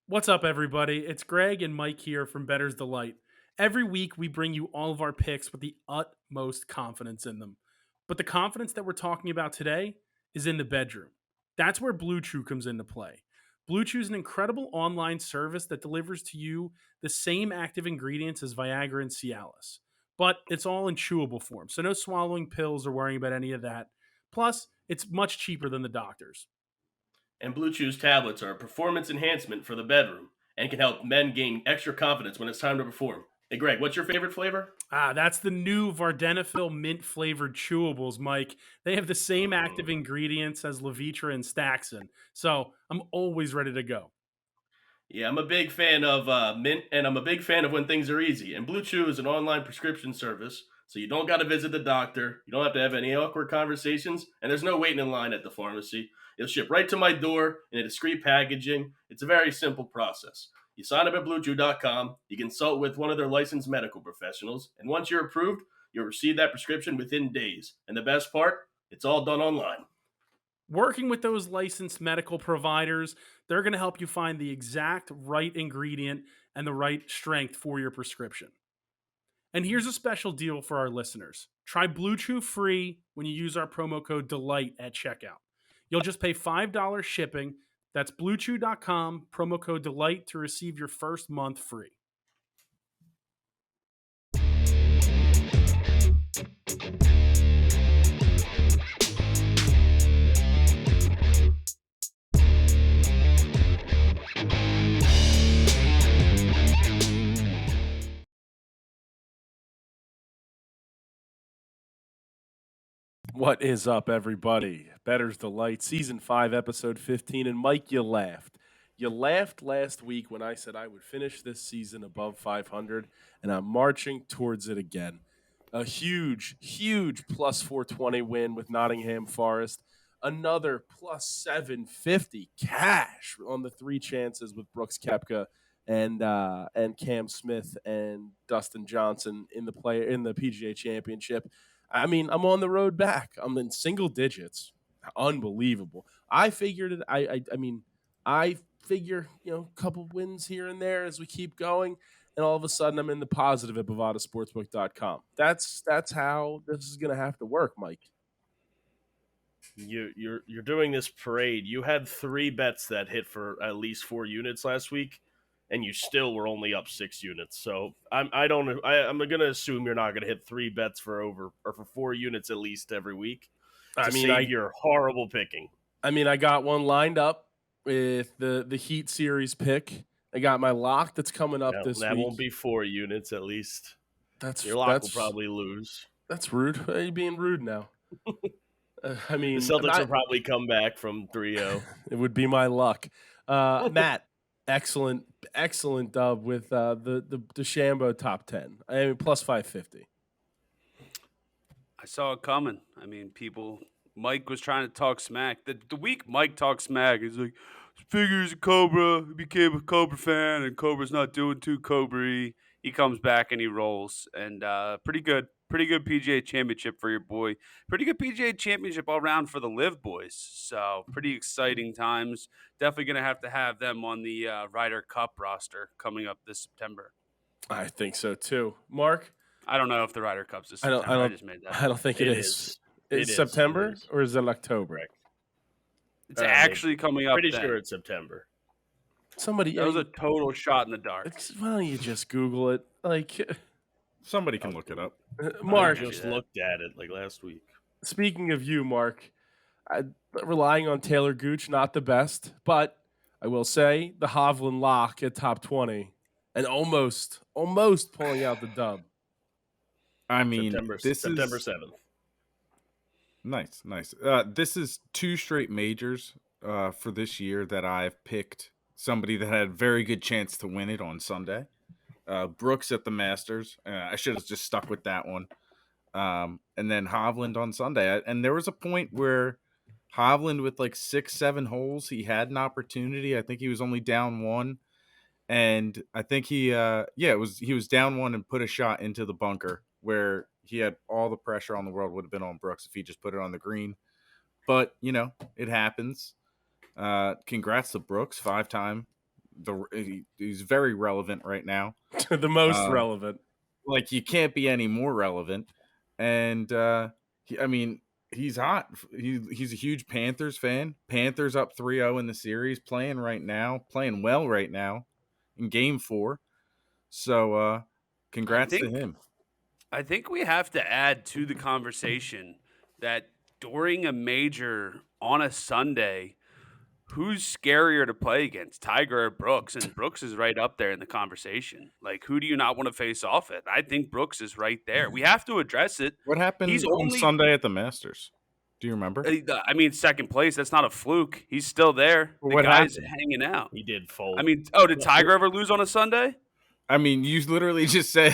What's up, everybody? It's Greg and Mike here from Bettors Delight. Every week, we bring you all of our picks with the utmost confidence in them. But the confidence that we're talking about today is in the bedroom. That's where Blue Chew comes into play. Blue Chew is an incredible online service that delivers to you the same active ingredients as Viagra and Cialis, but it's all in chewable form. So no swallowing pills or worrying about any of that. Plus, it's much cheaper than the doctors. And Blue Chew's tablets are a performance enhancement for the bedroom and can help men gain extra confidence when it's time to perform. Hey, Greg, what's your favorite flavor? That's the new Vardenafil mint flavored chewables, Mike. They have the same active Mm. ingredients as Levitra and Staxin, so I'm always ready to go. Yeah, I'm a big fan of mint, and I'm a big fan of when things are easy. And Blue Chew is an online prescription service, so you don't got to visit the doctor. You don't have to have any awkward conversations, and there's no waiting in line at the pharmacy. It'll ship right to my door in a discreet packaging. It's a very simple process. You sign up at BlueChew.com, you consult with one of their licensed medical professionals, and once you're approved, you'll receive that prescription within days. And the best part, it's all done online. Working with those licensed medical providers, they're going to help you find the exact right ingredient and the right strength for your prescription. And here's a special deal for our listeners. Try Blue Chew free when you use our promo code DELIGHT at checkout. You'll just pay $5 shipping. That's bluechew.com, promo code DELIGHT to receive your first month free. What is up, everybody? Bettor's Delight, Season 5, Episode 15. And Mike, you laughed. You laughed last week when I said I would finish this season above 500, and I'm marching towards it again. A huge, huge plus 420 win with Nottingham Forest. Another plus 750 cash on the three chances with Brooks Koepka and Cam Smith and Dustin Johnson in the PGA Championship. I mean, I'm on the road back. I'm in single digits. Unbelievable. I figured it. I figure a couple wins here and there as we keep going, and all of a sudden I'm in the positive at bovadasportsbook.com. That's how this is going to have to work, Mike. You're doing this parade. You had three bets that hit for at least 4 units last week, and you still were only up 6 units. So I'm gonna assume you're not gonna hit three bets for over or for 4 units at least every week I to mean, save your horrible picking. I got one lined up with the Heat series pick. I got my lock that's coming up Now, this that week. won't be 4 units at least. That's Your lock will probably lose. That's rude. Why are you being rude now? I mean, The Celtics will probably come back from 3-0. It would be my luck. Matt, excellent dub with the DeChambeau top 10. I mean, plus 550. I saw it coming. I mean, Mike was trying to talk smack. The week Mike talked smack, he's like, figures a Cobra. He became a Cobra fan, and Cobra's not doing too Cobra-y. He comes back and he rolls. And pretty good PGA championship for your boy. Pretty good PGA championship all around for the LIV boys. So pretty exciting times. Definitely going to have them on the Ryder Cup roster coming up this September. I think so too. Mark? I don't know if the Ryder Cup's this I September. don't I just made that. I don't think it is. It's September or is it October? Correct. It's actually coming up. Pretty then. sure it's September. Somebody That was a total shot in the dark. Why don't you just Google it? Like somebody can look it up. Mark I just looked at it like last week. Speaking of you, Mark, relying on Taylor Gooch, not the best, but I will say the Hovland lock at top 20 and almost pulling out the dub. I mean, September 7th. Nice. This is two straight majors for this year that I've picked somebody that had a very good chance to win it on Sunday. Brooks at the Masters. I should have just stuck with that one. And then Hovland on Sunday. And there was a point where Hovland with like 6-7 holes, he had an opportunity. I think he was only down one. And I think he was down one and put a shot into the bunker where he had all the pressure on the world would have been on Brooks if he just put it on the green. But, it happens. Congrats to Brooks, 5-time he's very relevant right now. The most relevant. Like, you can't be any more relevant. And he's hot. He's a huge Panthers fan. Panthers up 3-0 in the series, playing well right now in Game 4. So congrats to him. I think we have to add to the conversation that during a major on a Sunday, who's scarier to play against, Tiger or Brooks? And Brooks is right up there in the conversation. Like, who do you not want to face off with? I think Brooks is right there. We have to address it. What happened on Sunday at the Masters? Do you remember? I mean, second place. That's not a fluke. He's still there. The guy's hanging out. He did fold. I mean, did Tiger ever lose on a Sunday? I mean, you literally just said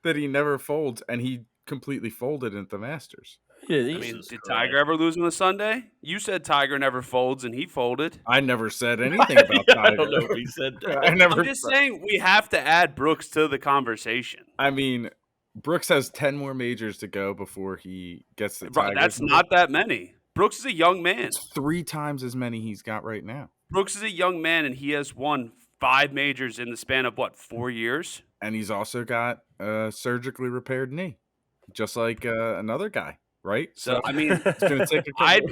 that he never folds, and he completely folded at the Masters. Yeah, I mean, did Tiger ever lose on a Sunday? You said Tiger never folds, and he folded. I never said anything about Tiger. I don't know if he said that. I'm just saying we have to add Brooks to the conversation. I mean, Brooks has 10 more majors to go before he gets the Tiger. That's not that many. Brooks is a young man. It's 3 times as many he's got right now. Brooks is a young man, and he has won 5 majors in the span of, 4 years? And he's also got a surgically repaired knee, just like another guy, right? So I mean, it's going to take a couple.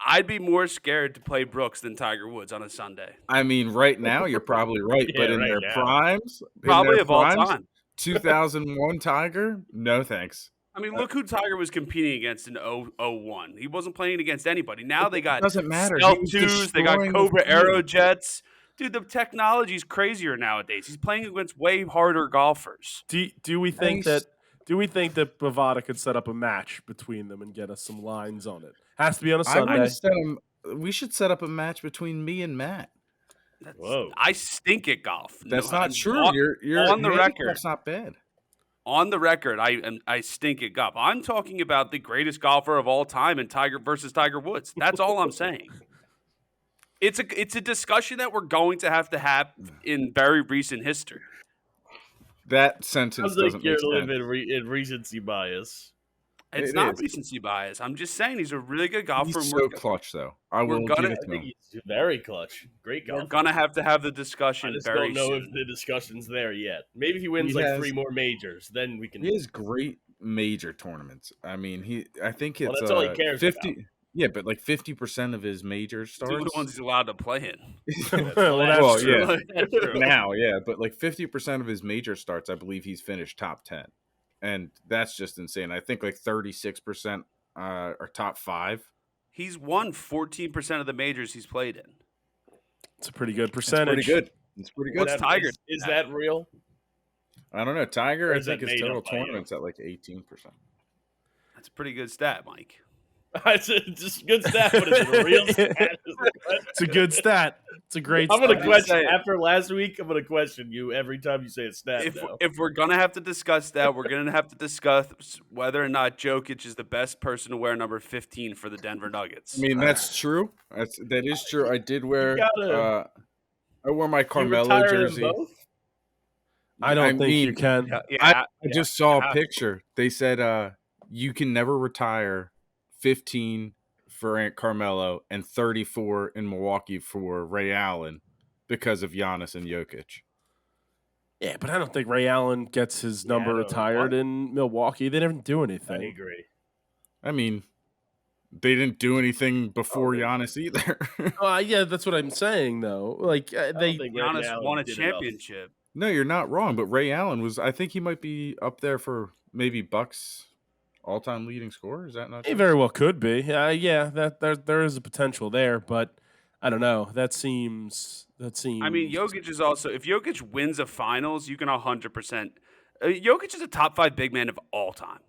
I'd be more scared to play Brooks than Tiger Woods on a Sunday. I mean, right now, you're probably right. But in their primes, probably of all time. 2001 Tiger, no thanks. I mean, look who Tiger was competing against in 01. He wasn't playing against anybody. Now they got doesn't matter. Stealth 2s, they got Cobra Aerojets. Dude, the technology's crazier nowadays. He's playing against way harder golfers. Do we think that Bovada could set up a match between them and get us some lines on it? Has to be on a Sunday. We should set up a match between me and Matt. Whoa! I stink at golf. That's not true. You're on the record. That's not bad. On the record, I stink at golf. I'm talking about the greatest golfer of all time and Tiger versus Tiger Woods. That's all I'm saying. It's a discussion that we're going to have in very recent history. That sentence doesn't you're make sense. living in recency bias. It's not recency bias. I'm just saying he's a really good golfer. He's so clutch, though. I will give it to him. He's very clutch. Great golfer. We're gonna have to have the discussion. I just very don't know soon. if the discussion's there yet. Maybe if he wins 3 more majors, then we can. He has great major tournaments. I mean, I think it's that's all he cares 50. About. Yeah, but 50% of his major starts. Two of the ones he's allowed to play in. That's true. That's true. Now, yeah, but 50% of his major starts, I believe he's finished top 10. And that's just insane. I think 36% are top 5. He's won 14% of the majors he's played in. It's a pretty good percentage. It's pretty good. What's Tiger? Is that real? I don't know. Tiger, I is think that his made total up by you? tournaments at 18%. That's a pretty good stat, Mike. It's just a good stat, but is it a real stat? It's a good stat. It's a great I'm going to stat. question, after last week, I'm going to question you every time you say a stat. If we're going to have to discuss that, we're going to have to discuss whether or not Jokic is the best person to wear number 15 for the Denver Nuggets. I mean, that's true. That is true. I did wear I wore my Carmelo jersey. I don't think you can. I just saw a picture. They said you can never retire 15 for Aunt Carmelo and 34 in Milwaukee for Ray Allen because of Giannis and Jokic. Yeah, but I don't think Ray Allen gets his number retired in Milwaukee. They didn't do anything. I agree. I mean, they didn't do anything before Giannis either. Yeah, that's what I'm saying, though. Giannis won a championship. No, you're not wrong. But Ray Allen I think he might be up there for maybe Bucks all-time leading scorer. Is that not true? He very well could be. Yeah, there is a potential there, but I don't know. That seems. I mean, Jokic is also. If Jokic wins a finals, you can 100%. Jokic is a top 5 big man of all time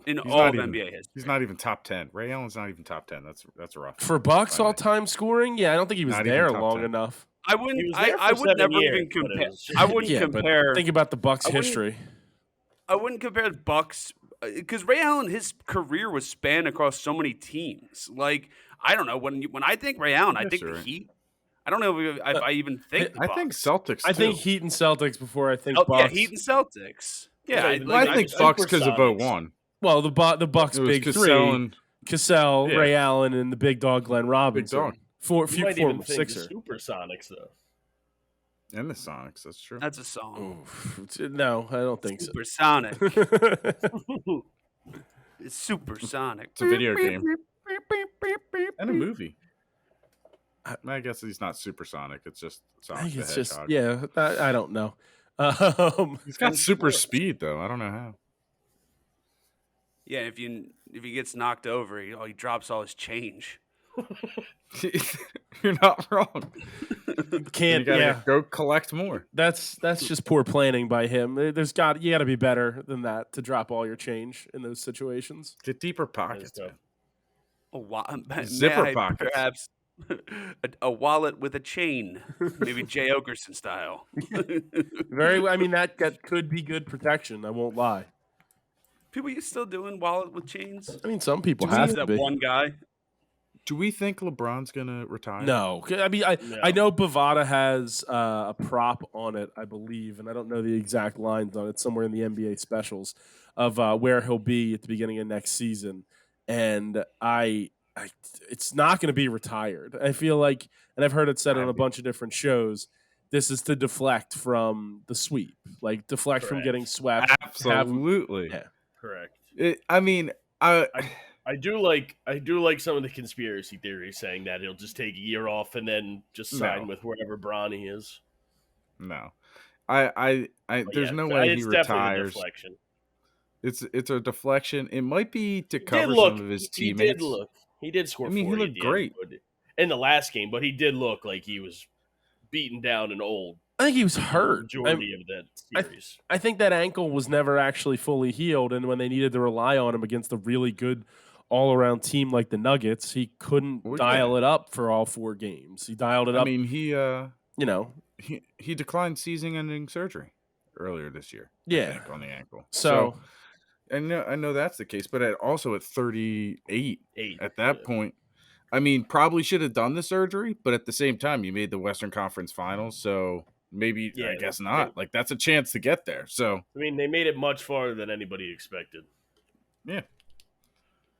in all of NBA history. He's not even top 10. Ray Allen's not even top 10. That's rough. For Bucks all-time scoring. Yeah, I don't think he was Not there even top long 10. enough. I wouldn't. I would never even compare. I wouldn't compare. But think about the Bucks' history. I wouldn't compare the Bucks because Ray Allen, his career was spanned across so many teams. Like I don't know when I think Ray Allen, I think the Heat. I don't know if I even think. The I Bucks. think Celtics. I think Heat and Celtics before I think Bucks. Yeah, Heat and Celtics. Yeah, I think Bucks because of 01. Well, the Bucks big three: Cassell, Ray Allen, and the big dog Glenn Robinson. Big dog. Former Sixers. Sixer. Supersonics though. And the Sonics, that's true. That's a song. Oof. No, I don't think so. Supersonic. It's supersonic. It's a video game. And a movie. I guess he's not supersonic. It's just I Sonic think the it's just Hedgehog. I don't know. He's got super speed though. I don't know how. Yeah, if he gets knocked over, he drops all his change. You're not wrong. Can't You gotta go collect more. That's just poor planning by him. You got to be better than that to drop all your change in those situations. Get deeper pockets. tough. Man. Zipper pockets. Perhaps a wallet with a chain, maybe Jay Okerson style. That could be good protection. I won't lie. People, you still doing wallet with chains? I mean, some people Is have to that be. one guy? Do we think LeBron's gonna retire? No, I know Bovada has a prop on it, I believe, and I don't know the exact lines on it. Somewhere in the NBA specials of where he'll be at the beginning of next season, and it's not going to be retired. I feel like, and I've heard it said on a bunch of different shows. This is to deflect from the sweep, like deflect from getting swept. Absolutely, Correct. I do like some of the conspiracy theories saying that he'll just take a year off and then just sign with wherever Bronny is. No, there's no way he retires. Deflection. It's a deflection. It might be to cover some of his teammates. He did score. He looked great in the last game, but he did look like he was beaten down and old. I think he was hurt. Majority of that series. I think that ankle was never actually fully healed, and when they needed to rely on him against a really good all-around team like the Nuggets, he couldn't dial it up for all 4 games. He dialed it up. I mean, he declined season-ending surgery earlier this year. Yeah, I think, on the ankle. So I know that's the case, but also at 38, at that point, I mean, probably should have done the surgery, but at the same time, you made the Western Conference Finals, so maybe I guess not. Like, that's a chance to get there. So I mean, they made it much farther than anybody expected. Yeah.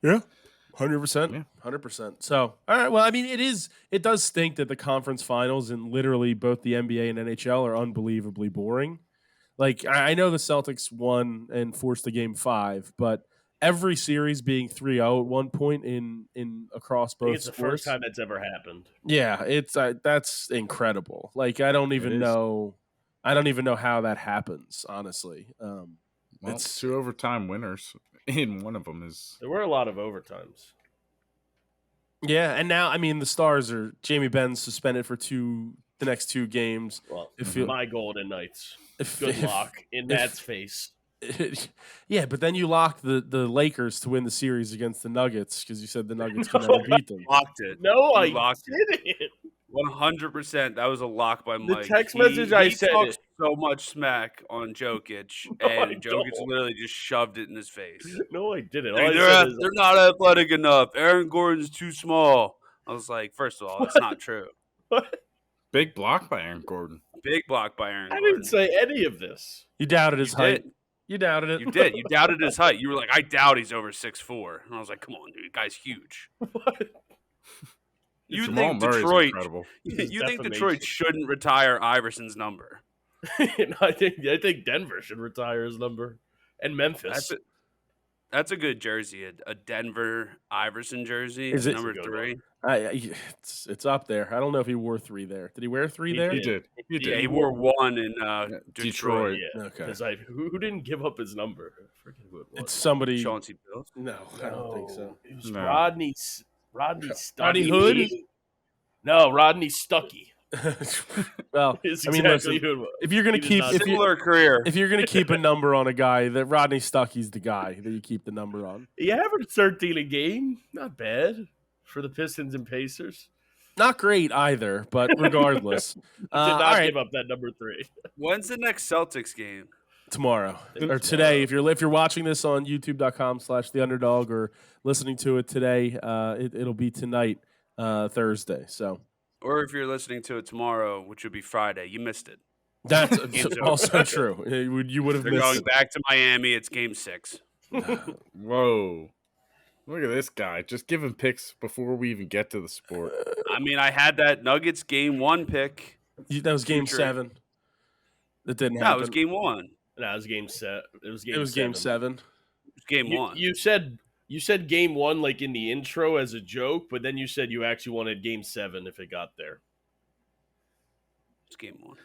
100%. 100%. So, all right. Well, I mean, it does stink that the conference finals and literally both the NBA and NHL are unbelievably boring. Like, I know the Celtics won and forced a game 5, but every series being 3-0 at one point in across both It's the sports. first time that's ever happened. Yeah, it's that's incredible. Like, I don't even know how that happens, honestly. It's 2 overtime winners. In one of them is there were a lot of overtimes. Yeah, and now I mean the Stars are Jamie Benn's suspended for the next 2 games. Well, my Golden Knights. Good luck in Matt's face. Yeah, but then you locked the Lakers to win the series against the Nuggets because you said the Nuggets can never beat them. Locked it. No, I didn't. 100%. That was a lock by Mike. The text message I said talks so much smack on Jokic, and Jokic literally just shoved it in his face. No, I didn't. Like, they're not athletic enough. Aaron Gordon's too small. I was like, first of all, that's not true. What? Big block by Aaron Gordon. Big block by Aaron Gordon. I didn't say any of this. You doubted his height. You doubted it. You did. You doubted his height. You were like, I doubt he's over 6'4". And I was like, come on, dude. The guy's huge. What? You Jamal think Murray's Detroit? incredible. You think Detroit shouldn't retire Iverson's number? I think Denver should retire his number, and Memphis. That's a good jersey. A Denver Iverson jersey. Is it number 3? It's up there. I don't know if he wore 3 there. Did he wear 3 there? He did. Yeah, he wore 1 in Detroit. Yeah, Okay. Because who didn't give up his number? I forget who it was. It's somebody. Chauncey Billups? No, I don't think so. It was No. Rodney Stuckey. Rodney Hood? No, Rodney Stuckey. Well, Is I mean, exactly listen, who it was. if you're gonna keep Similar career. if you're gonna keep a number on a guy, that Rodney Stuckey's the guy that you keep the number on. He averaged 13 a game. Not bad for the Pistons and Pacers. Not great either, but regardless, Did all not right, give up that number 3. When's the next Celtics game? tomorrow or today. If you're watching this on YouTube.com/theunderdog or listening to it today, it'll be tonight, Thursday. So, or if you're listening to it tomorrow, which would be Friday, you missed it. that's also true. You would have They're missed going it. back to Miami. It's Game 6. Whoa. Look at this guy. Just giving picks before we even get to the sport. I mean, I had that Nuggets Game 1 pick. That was game Future- 7. That didn't No, happen. it was game 1. No, it was game set. It was game. It was game 7. It was game 1. You said game 1 like in the intro as a joke, but then you said you actually wanted game 7 if it got there. It's game 1.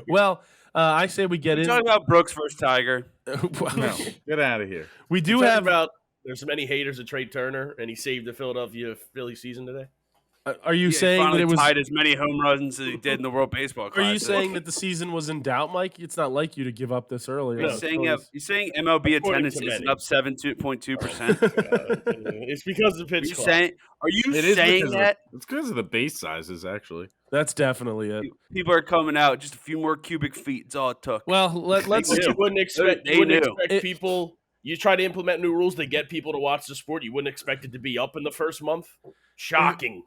Well, I say we get We're in. talking about Brooks versus Tiger. Well, No, get out of here. we do Talking have. about there's many haters of Trey Turner, and he saved the Philadelphia Phillies season today. Are you He saying that finally it was? tied as many home runs as he did in the World Baseball Are Classic? you saying that the season was in doubt, Mike? It's not like you to give up this early. No. on the You're Phillies. saying MLB According attendance to isn't many. up 7.2%? It's because of the pitch clock. Are you It is saying because that it's because of the base sizes, actually. That's definitely it. people are coming out just a few more cubic feet? It's all it took. Well, let's. But you wouldn't expect, They knew. people. You try to implement new rules to get people to watch the sport. You wouldn't expect it to be up in the first month. Shocking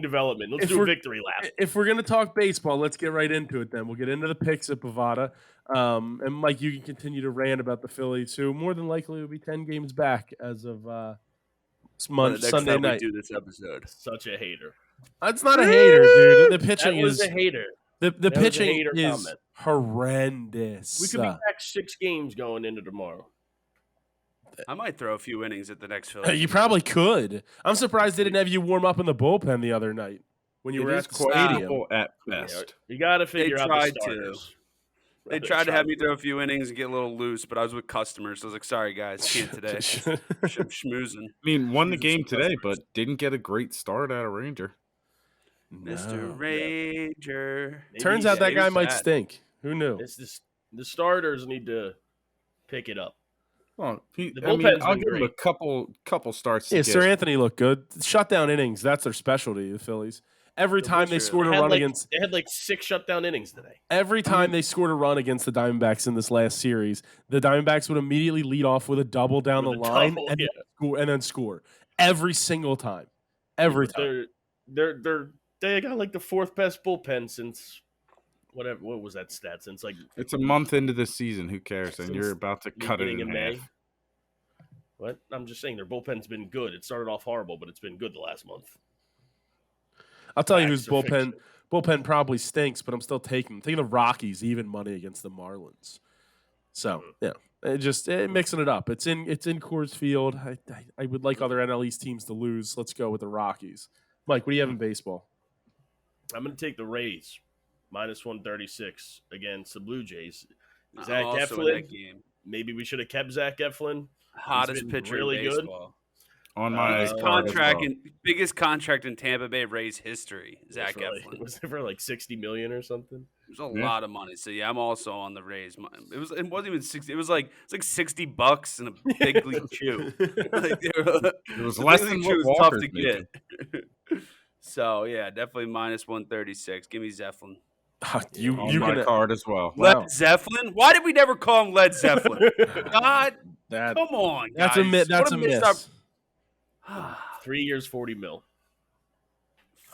development. Let's If do a we're- victory lap. If we're gonna talk baseball, let's get right into it. Then we'll get into the picks at Bovada, and Mike, you can continue to rant about the Phillies, who more than likely will be 10 games back as of Next Sunday time night. we do this episode. Such a hater. It's not a hater, dude. The That pitching was is a hater. the that was a pitching hater is comment. horrendous. We could be back 6 games going into tomorrow. I might throw a few innings at the next Phillies. You probably could. I'm surprised they didn't have you warm up in the bullpen the other night when you It were is at the questionable stadium. at Yeah, best. you got to figure out the tried to. starters. They tried to have me throw a few innings and get a little loose, but I was with customers, so I was like, "Sorry guys, can't today." I'm schmoozing. I mean, won the Jesus game today, Christ. but didn't get a great start out of Ranger. Mr. No. Ranger. Maybe Turns he out that stays guy might that. stink. Who knew? It's this, the starters need to pick it up. Well, The I mean, bullpen's I'll been give him a great. couple starts. To Yeah, get- Sir Anthony looked good. Shutdown innings, that's their specialty, the Phillies. Every The time they Butcher. scored a They had, run like, against they had like 6 shutdown innings today. every time they scored a run against the Diamondbacks in this last series, the Diamondbacks would immediately lead off with a double down With the a line double, and, yeah. then score. Every single time. Every time. They got like the 4th best bullpen since whatever. What was that stat? Since like It's a month into the season. Who cares? And Since you're about to cut it beginning in of May. half. What? I'm just saying their bullpen's been good. It started off horrible, but it's been good the last month. I'll tell you Facts whose or bullpen fiction? bullpen probably stinks, but I'm still taking them. I'm taking the Rockies even money against the Marlins. So yeah, mixing it up. It's in Coors Field. I would like other NL East teams to lose. Let's go with the Rockies. Mike, what do you have in baseball? I'm going to take the Rays minus 136 against the Blue Jays. I'm Zach also in Eflin. that game. Maybe we should have kept Zach Eflin. Hottest been pitcher really in good. baseball. On my Biggest card as well. Biggest contract in Tampa Bay Rays history. Zach Was it like- Eflin. Was it for like $60 million or something? It was a Yeah. lot of money. So yeah, I'm also on the Rays. It wasn't even 60. It was like $60 and a big league chew. Like, It was less big than league chew what was tough Walker's to get. So yeah, definitely minus 136. Give me Zeppelin. You On my can card as well. Wow. Led Zeppelin? Why did we never call him Led Zeppelin? God, that come on, that's guys. a miss. That's a missed miss. op- 3 years, 40 mil.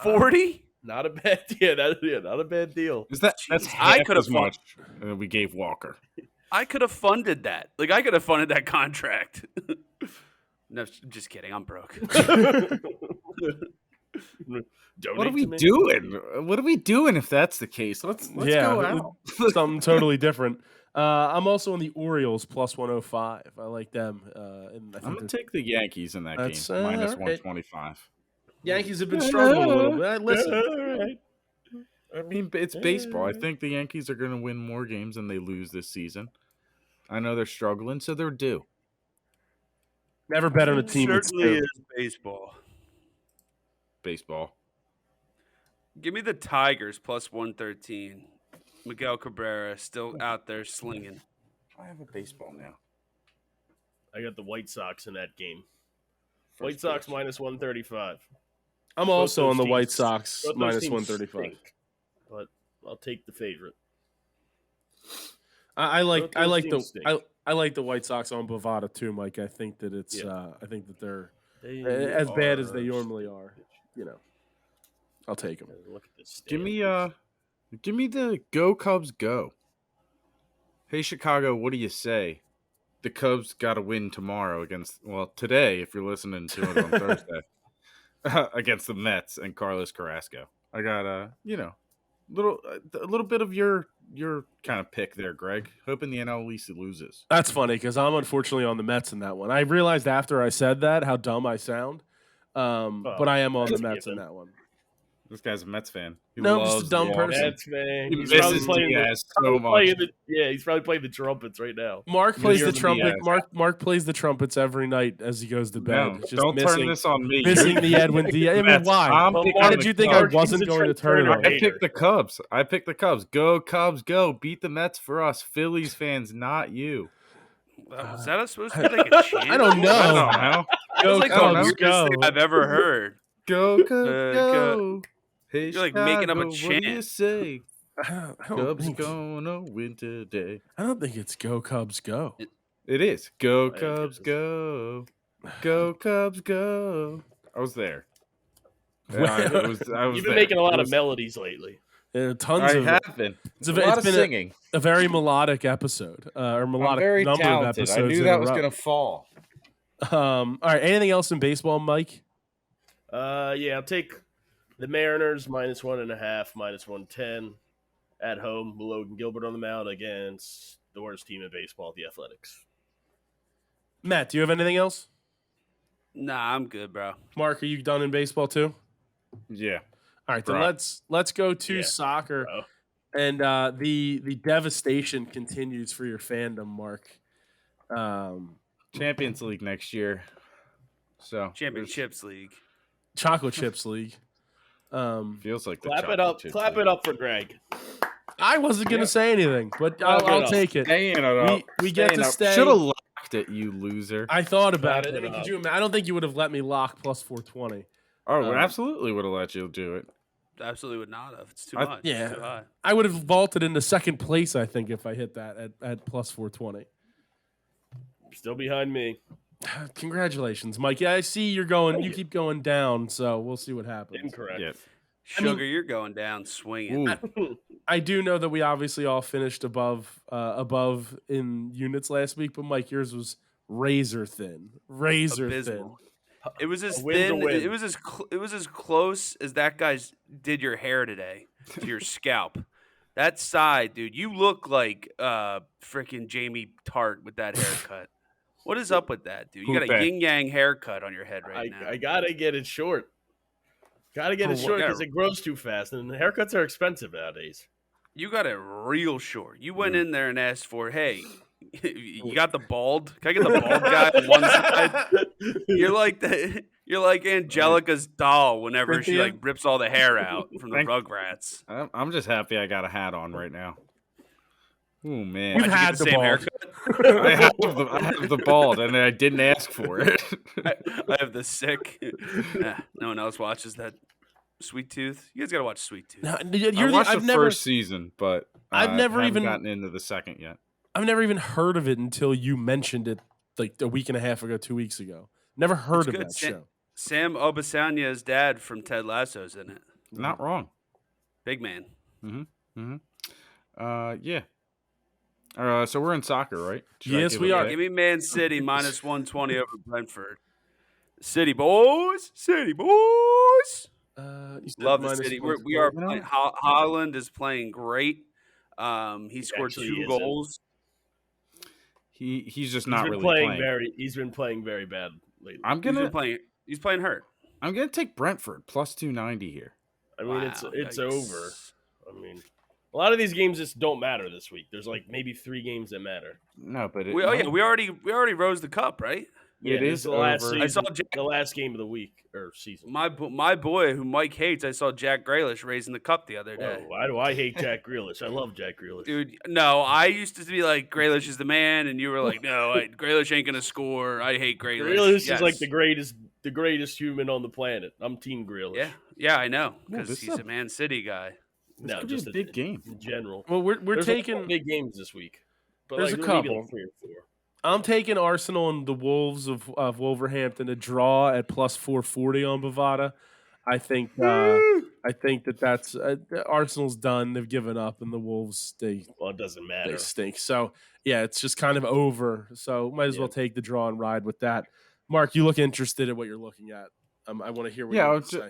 40? Not a bad, not a bad deal. Is that's Jeez, half I could've as much we gave Walker. I could have funded that. Like I could have funded that contract. No, just kidding. I'm broke. Donate What are we to me. doing? What are we doing if that's the case? Let's go out. something totally different. I'm also on the Orioles plus 105. I like them. And I I'm think gonna the take the Yankees in that That's, game. Minus all right. 125. Yankees have been struggling a little bit. Listen, All right. I mean, it's baseball. I think the Yankees are going to win more games than they lose this season. I know they're struggling, so they're due. never bet on a team that's Certainly due. is baseball. Baseball. Give me the Tigers plus 113. Miguel Cabrera still out there slinging. I have a baseball now. I got the White Sox in that game. First White Sox pitch. minus 135. I'm Both also those on the teams- White Sox both those minus teams 135. stink, but I'll take the favorite. I like Both those teams stink. I like the White Sox on Bovada too, Mike. I think that it's Yeah. I think that they're They as bad as they are normally are. You know, I'll take them. Look at this. Give me the Go Cubs go. Hey Chicago, what do you say? The Cubs got to win tomorrow today if you're listening to it on Thursday against the Mets and Carlos Carrasco. I got a little bit of your kind of pick there, Greg. Hoping the NL East loses. That's funny because I'm unfortunately on the Mets in that one. I realized after I said that how dumb I sound, but I am on the that's a Mets in given. that one. This guy's a Mets fan. He No, I'm just a loves dumb the person. Mets, man. He He's probably misses playing Diaz so probably much. playing he's probably playing the trumpets right now. Mark plays the Diaz. trumpet. Mark plays the trumpets every night as he goes to bed. No, Just don't turn this on me. missing the Edwin Diaz. I mean, Mets. why? I'm Well, picking How Mark- did the you think Cubs. I wasn't He's a going to Trent turn it Turner on? I picked the Cubs. Go Cubs, go! Beat the Mets for us, Phillies fans, not you. Was that supposed to be like a chant? I don't know. I don't know. That was like the Cubs, weirdest go. thing I've ever heard. Go Cubs, go! Hey, You're like making up a Chicago, what do you chant. say? I don't Cubs think. gonna win today. I don't think it's go Cubs go. It is. Go I think Cubs, it is. go! Go Cubs, go! I was there. Well, I was You've been there. making a lot It of was- melodies lately. Tons I of have been. It's a a- lot it's of been a- singing. a very melodic episode, or melodic I'm very number talented. of episodes. I knew in that a was row. going to fall. All right. Anything else in baseball, Mike? Yeah, I'll take the Mariners -1.5, -110 at home. Logan Gilbert on the mound against the worst team in baseball, the Athletics. Matt, do you have anything else? Nah, I'm good, bro. Mark, are you done in baseball too? Yeah. All right, then Bro. let's go to Yeah, soccer, bro. and the devastation continues for your fandom, Mark. Champions League next year. So Championships League. Chocolate Chips League. feels like the Clap it chocolate up. chips Clap league. it up for Greg. I wasn't gonna Yeah. say anything, but Clap it I'll up. take it. Staying it up. We get to stay. Should have locked it, you loser. I thought about Clap it. I it mean, up. could you? I don't think you would have let me lock plus 420. Oh, absolutely would have let you do it. Absolutely would not have. It's too I- much. yeah. It's too high. I would have vaulted into second place, I think, if I hit that at plus 420. Still behind me. Congratulations, Mike. Yeah, I see you're going. You keep going down, so we'll see what happens. Incorrect. Yeah. Sugar, you're going down swinging. Ooh. I do know that we obviously all finished above in units last week, but Mike, yours was razor thin. Razor thin. Abysmal. It was as A win's a thin. win. It was as close as that guy's did your hair today to your scalp. That side, dude, you look like freaking Jamie Tart with that haircut. What is up with that, dude? You got a Who-bet? yin yang haircut on your head right now. I gotta get it short. Gotta get For it what? short because it grows too fast, and the haircuts are expensive nowadays. You got it real short. You went Mm. in there and asked for, hey, you got the bald? Can I get the bald guy on one side? You're like Angelica's doll whenever she Cynthia? like rips all the hair out from the Thank- Rugrats. I'm just happy I got a hat on right now. Oh man, You've Did you had get the same bald. haircut? I have the bald, and I didn't ask for it. I have the sick. No one else watches that. Sweet Tooth. You guys gotta watch Sweet Tooth. No, I you're watched I've the never first season, but I've never haven't even- gotten into the second yet. I've never even heard of it until you mentioned it like a week and a half ago, 2 weeks ago. Never heard It's of good. that show. Sam Obasanya's dad from Ted Lasso's in it. Not wrong. Big man. Yeah. So we're in soccer, right? Should I Yes, give we a are. pick? Give me Man City minus 120 over Brentford. City boys. City boys. You said Love the minus City. 120. We are You know- playing. Holland is playing great. He scored actually 2 isn't. goals. He's just He's not been really playing playing. very. He's been playing very bad lately. I'm He's been gonna playing. He's playing hurt. take Brentford plus 290 here. I mean, Wow, it's yikes. over. I mean, a lot of these games just don't matter this week. There's like maybe 3 games that matter. No, but We already rose the cup, right? It this is the last over. season, I saw Jack- the last game of the week or season. My boy, who Mike hates, I saw Jack Grealish raising the cup the other day. Oh, why do I hate Jack Grealish? I love Jack Grealish. Dude, no, I used to be like Grealish is the man, and you were like, no, Grealish ain't gonna score. I hate Grealish. Grealish Yes. is like the greatest human on the planet. I'm Team Grealish. Yeah, I know Yeah, because this he's is a Man City guy. This No, could be just a big game. in general. Well, we're There's taking. big games this week. But There's like, a maybe couple. like 3 or 4. I'm taking Arsenal and the Wolves of Wolverhampton to draw at plus 440 on Bovada. I think that's Arsenal's done. They've given up, and the Wolves Well, it doesn't matter. they stink. So yeah, it's just kind of over. So might as well take the draw and ride with that. Mark, you look interested in what you're looking at. I want to hear what Yeah, you I have was to say.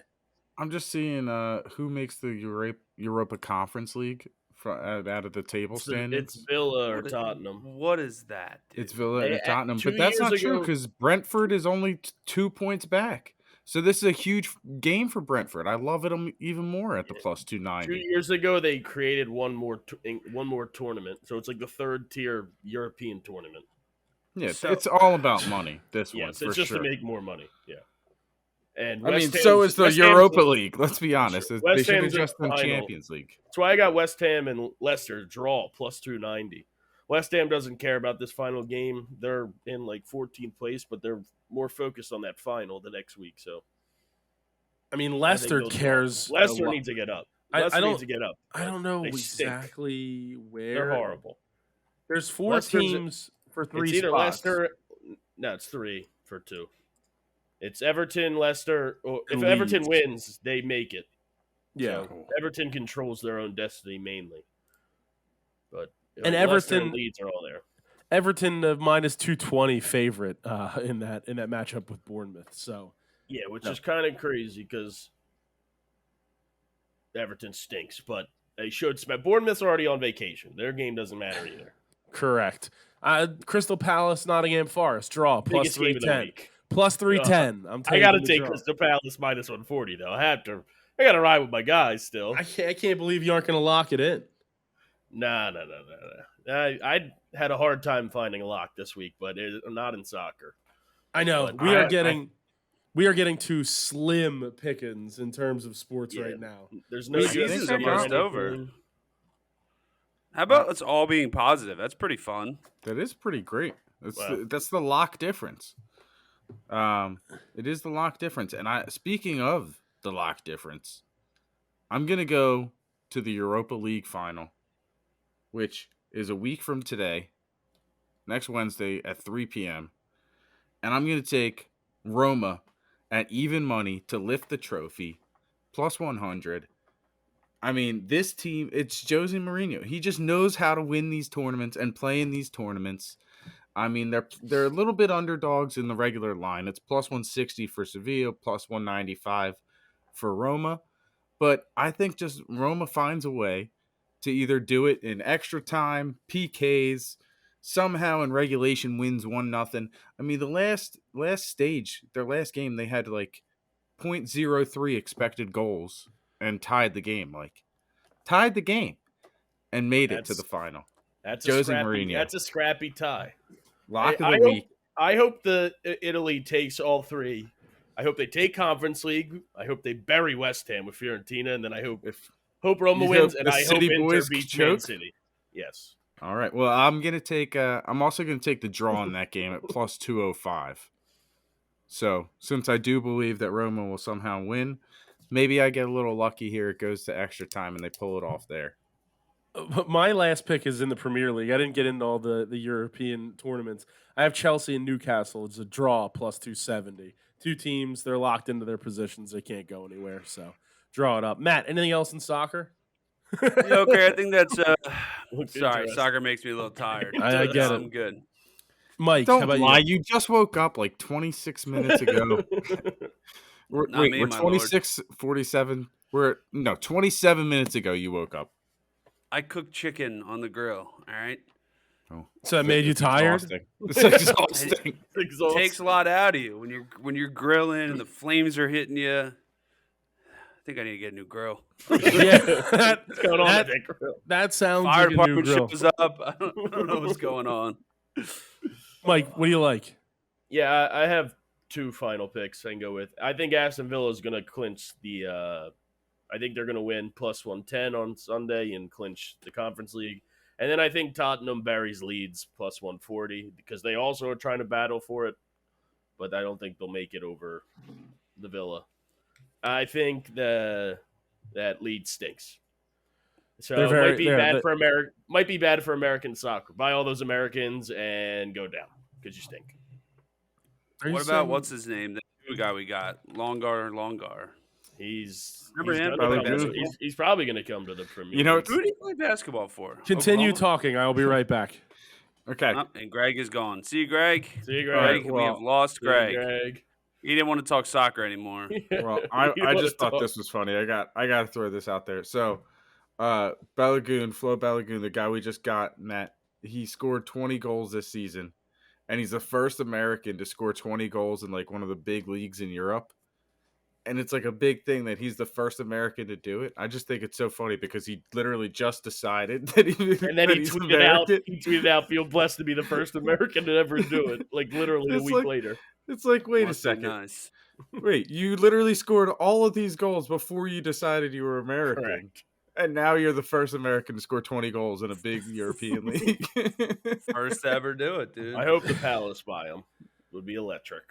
I'm just seeing who makes the Europa Conference League out of the table standings. It's Villa or Tottenham. What is that, dude? It's Villa and Tottenham, 2 but that's years not true ago- because Brentford is only 2 points back. So this is a huge game for Brentford. I love it even more at the plus 290. 2 years ago, they created one more tournament, so it's like the third tier European tournament. Yeah, So- it's all about money. This one, Yes, for it's just sure. to make more money. Yeah, and I mean, West so Ham's- is the West Ham's Europa the- League. Let's be honest. Sure. They West should have Ham's in just the done final. Champions League. That's why I got West Ham and Leicester draw plus 290. West Ham doesn't care about this final game. They're in like 14th place, but they're more focused on that final the next week. So I mean, I think Leicester they'll draw. cares. a Leicester lot. needs to get up. I Leicester don't- needs to get up. I don't know They stink. exactly where. They're horrible. There's 4 Leicester's- teams for 3 It's either spots. Leicester. No, it's 3 for 2. It's Everton, Leicester. Or if And Everton Leeds. wins, they make it. Yeah. So Everton controls their own destiny mainly. But And Leicester Everton- and Leeds are all there. Everton minus 220 favorite in that matchup with Bournemouth. So Yeah, which No. is kind of crazy because Everton stinks, but they should. Bournemouth's already on vacation. Their game doesn't matter either. correct. Crystal Palace, Nottingham Forest draw plus Biggest game of the 310. week. Plus 310. I'm taking I got to the take draw. Crystal Palace minus 140 though. I have to. I got to ride with my guys still. I can't believe you aren't going to lock it in. Nah. I had a hard time finding a lock this week, but not in soccer. I know But we are getting to slim pickings in terms of sports Yeah. right now. There's no The good season's summer almost anything. over. How about us all being positive? That's pretty fun. That is pretty great. Wow. That's the lock difference. It is the lock difference. And speaking of the lock difference, I'm gonna go to the Europa League final, which is a week from today, next Wednesday at 3 p.m. And I'm gonna take Roma at even money to lift the trophy, plus 100. I mean, this team, it's Jose Mourinho. He just knows how to win these tournaments and play in these tournaments. I mean, they're a little bit underdogs in the regular line. It's plus 160 for Sevilla, plus 195 for Roma. But I think just Roma finds a way to either do it in extra time, PKs, somehow in regulation wins 1-0. I mean, the last stage, their last game, they had like 0.03 expected goals and tied the game. Tied the game and made it to That's- the final. That's Jose a scrappy. Mourinho. That's a scrappy tie. Lock I of the week. I hope the Italy takes all 3. I hope they take Conference League. I hope they bury West Ham with Fiorentina, and then I hope Roma You wins, hope and the I hope City Inter boys beats choke? Man City. Yes. All right. Well, I'm gonna take. I'm also gonna take the draw in that game at plus 205. So since I do believe that Roma will somehow win, maybe I get a little lucky here. It goes to extra time and they pull it off there. But my last pick is in the Premier League. I didn't get into all the European tournaments. I have Chelsea and Newcastle. It's a draw plus 270. 2 teams, they're locked into their positions. They can't go anywhere. So draw it up. Matt, anything else in soccer? Yeah, okay, I think that's. Looks Sorry, interesting. soccer makes me a little tired. I get it. I'm good. Mike, how Don't about lie. you? You just woke up like 26 minutes ago. We're Not me, my lord. 26:47. 27 minutes ago you woke up. I cooked chicken on the grill. All right, So that made you It's tired? exhausting. It's exhausting. Exhausting. takes a lot out of you when you're grilling and the flames are hitting you. I think I need to get a new grill. Yeah. What's going on that, with that grill? that sounds Fire like a new department grill. shows up. I don't know what's going on. Mike, what do you like? Yeah, I have 2 final picks I can go with. I think Aston Villa is going to clinch the. I think they're going to win plus 110 on Sunday and clinch the Conference League. And then I think Tottenham buries Leeds plus 140 because they also are trying to battle for it, but I don't think they'll make it over the Villa. I think that Leeds stinks. So They're it very- might be they're- bad they- for might be bad for American soccer. Buy all those Americans and go down because you stink. Are you What about saying- what's his name? The new guy we got, Longar. He's Remember him? gonna Probably come to- basketball. he's probably going to come to the Premier. You know, League. Who do you play basketball for? Continue Oklahoma? talking. I will be right back. Okay. Oh, and Greg is gone. See you, Greg. See you, Greg, Greg. we have lost Greg. Greg. He didn't want to talk soccer anymore. Well, You I wanna just thought talk- this was funny. I got to throw this out there. So, Balagoon, Flo Balagoon, the guy we just got, Matt, he scored 20 goals this season, and he's the first American to score 20 goals in like one of the big leagues in Europe. And it's like a big thing that he's the first American to do it. I just think it's so funny because he literally just decided that And then he's tweeted out, American. feel blessed to be the first American to ever do it. Like literally a It's week like- later. It's like, wait Must a be second. nice. Wait, you literally scored all of these goals before you decided you were American. Correct. And now you're the first American to score 20 goals in a big European league. First to ever do it, dude. I hope the Palace buy him. Would be electric.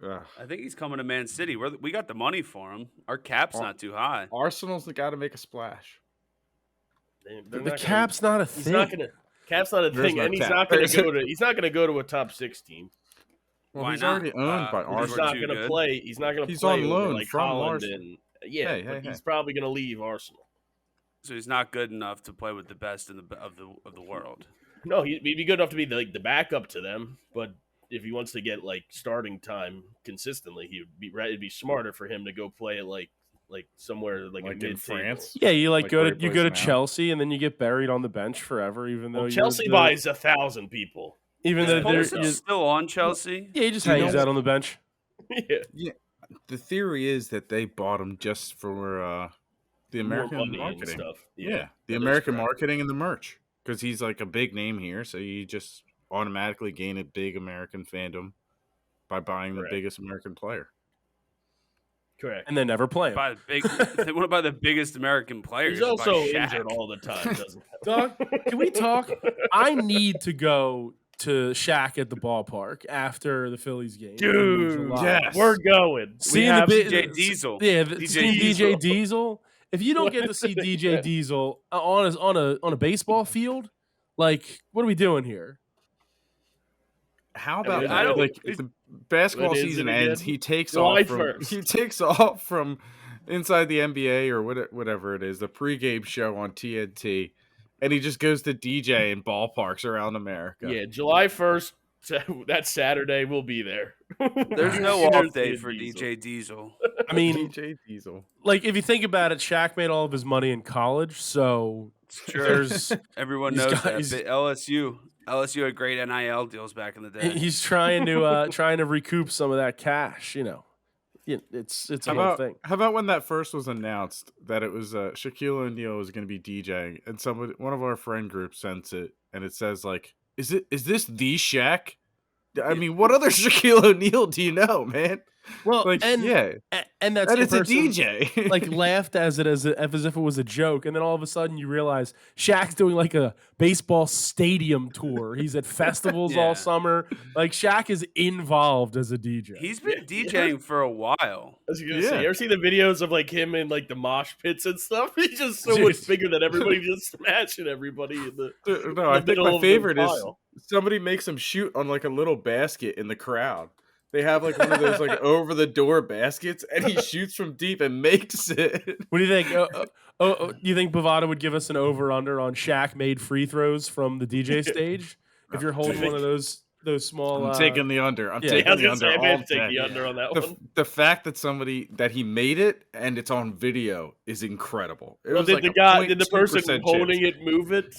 Ugh. I think he's coming to Man City. We got the money for him. Our cap's not too high. Arsenal's got to make a splash. The cap's not a He's thing. not gonna. Cap's not a There's thing, no and he's cap. not gonna go to. He's not gonna go to a top 6 team. Well, Why he's not? already owned by We're He's Arsenal. not too gonna good. play. He's not gonna He's play on over, loan like from Holland Arsenal. and yeah, but he's probably gonna leave Arsenal. So he's not good enough to play with the best of the world. No, he'd be good enough to be the backup to them, but if he wants to get like starting time consistently, it'd be smarter for him to go play at like somewhere like Like a in mid France. Yeah, you Like go where to he you go to plays now. Chelsea and then you get buried on the bench forever, even though Well, you're Chelsea buys 1,000 people. even Is though they're Pulisic still on Chelsea? yeah, he just Do you hangs know- out on the bench. Yeah, The theory is that they bought him just for the more American money and marketing. stuff. Yeah, the that is American correct. marketing and the merch. Because he's like a big name here, so you just automatically gain a big American fandom by buying Correct. the biggest American player. Correct. And then never play him. Buy the big. They want to buy the biggest American player. He's you should buy also Shaq. injured all the time, doesn't he? Dog, can we talk? I need to go to Shaq at the ballpark after the Phillies game. in Dude, July. yes. We're going. Seeing we the have big- DJ Diesel. Yeah, DJ seeing DJ Diesel. If you don't get to see DJ Yeah. Diesel on a baseball field, like what are we doing here? How I mean, about I that? don't- Like if the basketball When is it season again? ends, he takes July off from 1st. he takes off from inside the NBA or whatever it is, the pregame show on TNT, and he just goes to DJ in ballparks around America. Yeah, July 1st. That Saturday, we'll be there. There's no Here's off day the for Diesel. DJ Diesel. I mean, DJ Diesel. like if you think about it, Shaq made all of his money in college, so It's true. there's Everyone These knows guys- that. But LSU had great NIL deals back in the day. he's trying to recoup some of that cash. You know, it's a How whole about, thing. how about when that first was announced that it was Shaquille O'Neal was going to be DJing, and one of our friend groups sends it, and it says like, "Is this the Shaq?" I mean, what other Shaquille O'Neal do you know, man? Well, Like, and yeah, and that's and the it's a person, DJ. like laughed as if it was a joke, and then all of a sudden you realize Shaq's doing like a baseball stadium tour. He's at festivals Yeah. all summer. Like Shaq is involved as a DJ. He's been Yeah. DJing for a while. I was gonna Yeah. say, you ever see the videos of like him in like the mosh pits and stuff? He's just so Dude. much bigger than everybody, just smashing everybody in the. No, I think middle my of the favorite is pile. somebody makes him shoot on like a little basket in the crowd. They have like one of those like over the door baskets, and he shoots from deep and makes it. What do you think? Do you think Bovada would give us an over/under on Shaq made free throws from the DJ stage? If you're holding one of those small, I'm taking the under. I'm yeah. Yeah, I taking was the gonna say, under I all meant to take day. the under on that The, one. the fact that he made it and it's on video is incredible. It Well, was did like the a guy, did the 0.2% person chance. holding it move it?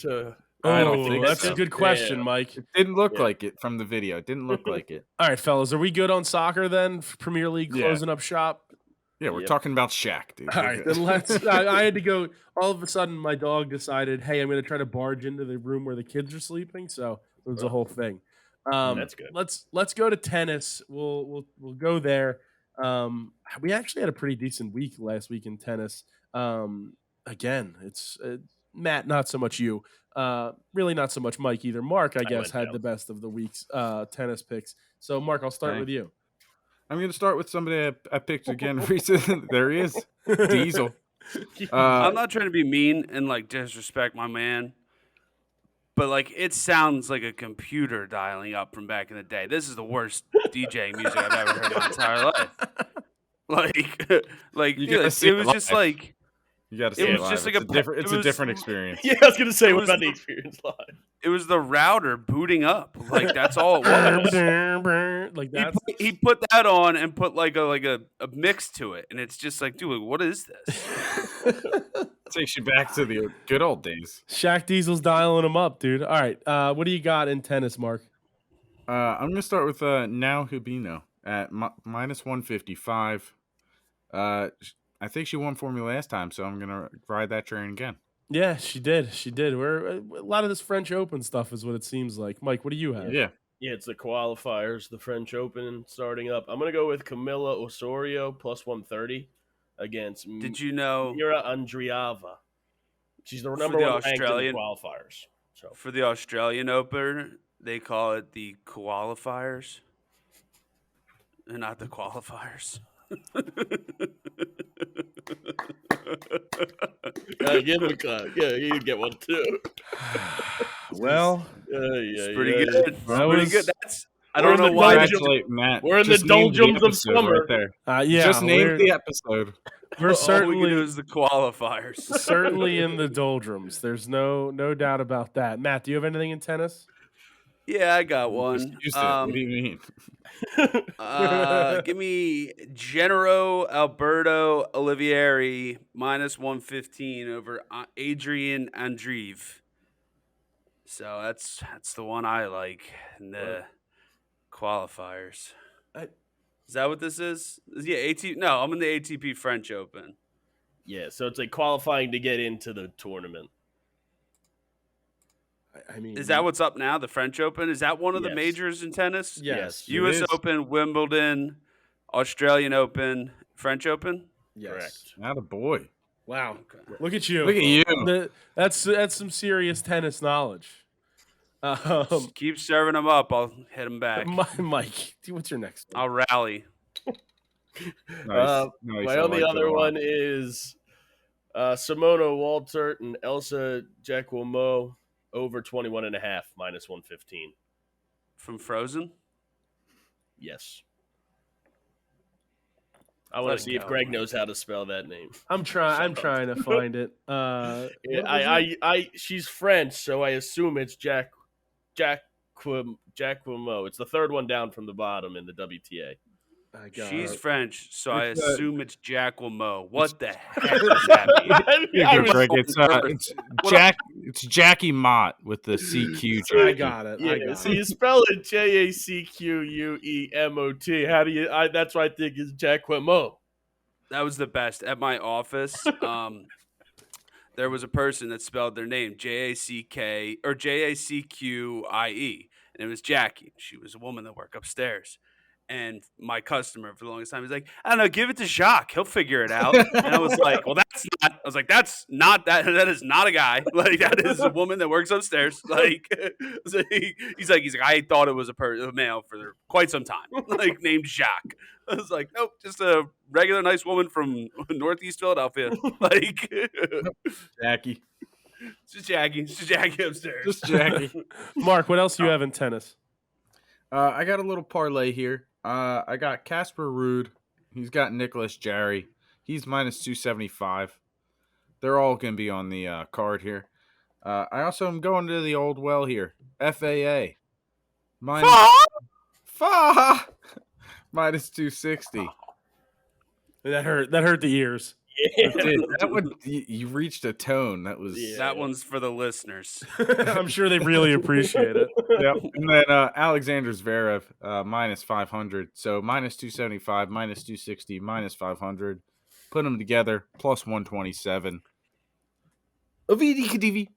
I don't Oh, think that's so. a good question, Yeah. Mike. It didn't look Yeah. like it from the video. It didn't look like it. All right, fellas, are we good on soccer then? Premier League Yeah. closing up shop. Yeah, we're Yep. talking about Shaq, dude. All We're right, good. then let's. I had to go. All of a sudden, my dog decided, "Hey, I'm going to try to barge into the room where the kids are sleeping." So it was a whole thing. That's good. Let's go to tennis. We'll go there. We actually had a pretty decent week last week in tennis. Again, it's Matt, not so much you. Really not so much Mike either. Mark, I guess, went had down. the best of the week's tennis picks. So, Mark, I'll start Okay. with you. I'm going to start with somebody I picked again recently. There he is, Diesel. I'm not trying to be mean and like disrespect my man, but like it sounds like a computer dialing up from back in the day. This is the worst DJing music I've ever heard in my entire life. Like, You dude, gotta see it it was just live. like You got to It see it was live. just like It's a a different. It's it a was- different experience. Yeah, I was gonna say, It what was about the the- experience live? It was the router booting up. Like that's all it was. Like He that's put, he put that on and put like a mix to it, and it's just like, dude, what is this? Takes you back to the good old days. Shaq Diesel's dialing him up, dude. All right, what do you got in tennis, Mark? I'm gonna start with Now Hubino at minus 155. I think she won for me last time, so I'm gonna ride that train again. Yeah, she did. She did. We're a lot of this French Open stuff is what it seems like. Mike, what do you have? Yeah. Yeah, it's the qualifiers, the French Open starting up. I'm gonna go with Camila Osorio plus 130 against Did you know Mira Andreeva. She's the number the one ranked in the Australian- qualifiers. So for the Australian Open, they call it the qualifiers and not the qualifiers. give him a cut. Yeah, you get one too. Well, It's pretty good. It's That pretty was- good. That's I We're don't in know the why. doldrums. Congratulate Matt. We're in the Just named doldrums of episode summer. right there. yeah, Just named we're, the episode. we're All we can do certainly is the qualifiers. certainly in the doldrums. There's no doubt about that. Matt, do you have anything in tennis? Yeah, I got Just one. used it. What do you mean? Give me Gennaro Alberto Olivieri minus 115 over Adrian Andreev. So that's the one I like in the qualifiers. Is that what this is? Yeah, ATP. No, I'm in the ATP French Open. Yeah, so it's like qualifying to get into the tournament. I mean, Is that what's up now? The French Open? Is that one of the Yes. majors in tennis? Yes. It U.S. is. Open, Wimbledon, Australian Open, French Open. Yes. Correct. Not a boy. Wow. Look at you. Look at you. That's some serious tennis knowledge. Just keep serving them up. I'll hit them back. Mike, what's your next one? I'll rally. Nice. My only other one is Simona Waltert and Elsa Jacquemeau over 21.5 minus 115. From Frozen? Yes. I want Let to it see if go. Greg knows how to spell that name. I'm trying to find it. Yeah, What was it? she's French, so I assume it's Jacquemeau. It's the third one down from the bottom in the WTA. I got She's it. French, so I It's, assume it's Jacquemeau. What the heck does that mean? Here I you go, was- Greg. It's Jackie Mott with the CQ. I Jackie. got it. I Yeah, got so it. you spell it Jacquemuemot. How do you? That's what I think is Jacquemeau. That was the best. At my office, there was a person that spelled their name Jack or Jacquie, and it was Jackie. She was a woman that worked upstairs. And my customer for the longest time was like, I don't know, give it to Jacques. He'll figure it out. And I was like, well, that's not that is not a guy. Like, that is a woman that works upstairs. Like, so he's like, I thought it was a male for quite some time, like named Jacques. I was like, nope, just a regular nice woman from Northeast Philadelphia. Like, Jackie. it's just Jackie upstairs. Just Jackie. Mark, what else do you have in tennis? I got a little parlay here. I got Casper Ruud. He's got Nicholas Jarry. He's minus 275. They're all going to be on the card here. I also am going to the old well here. FAA. Minus 260. That hurt the ears. It did. That one, you reached a tone. That was. Yeah. That one's for the listeners. I'm sure they really appreciate it. Yep. And then Alexander Zverev, minus 500. So minus 275, minus 260, minus 500. Put them together, plus 127. Avidi Kadivi.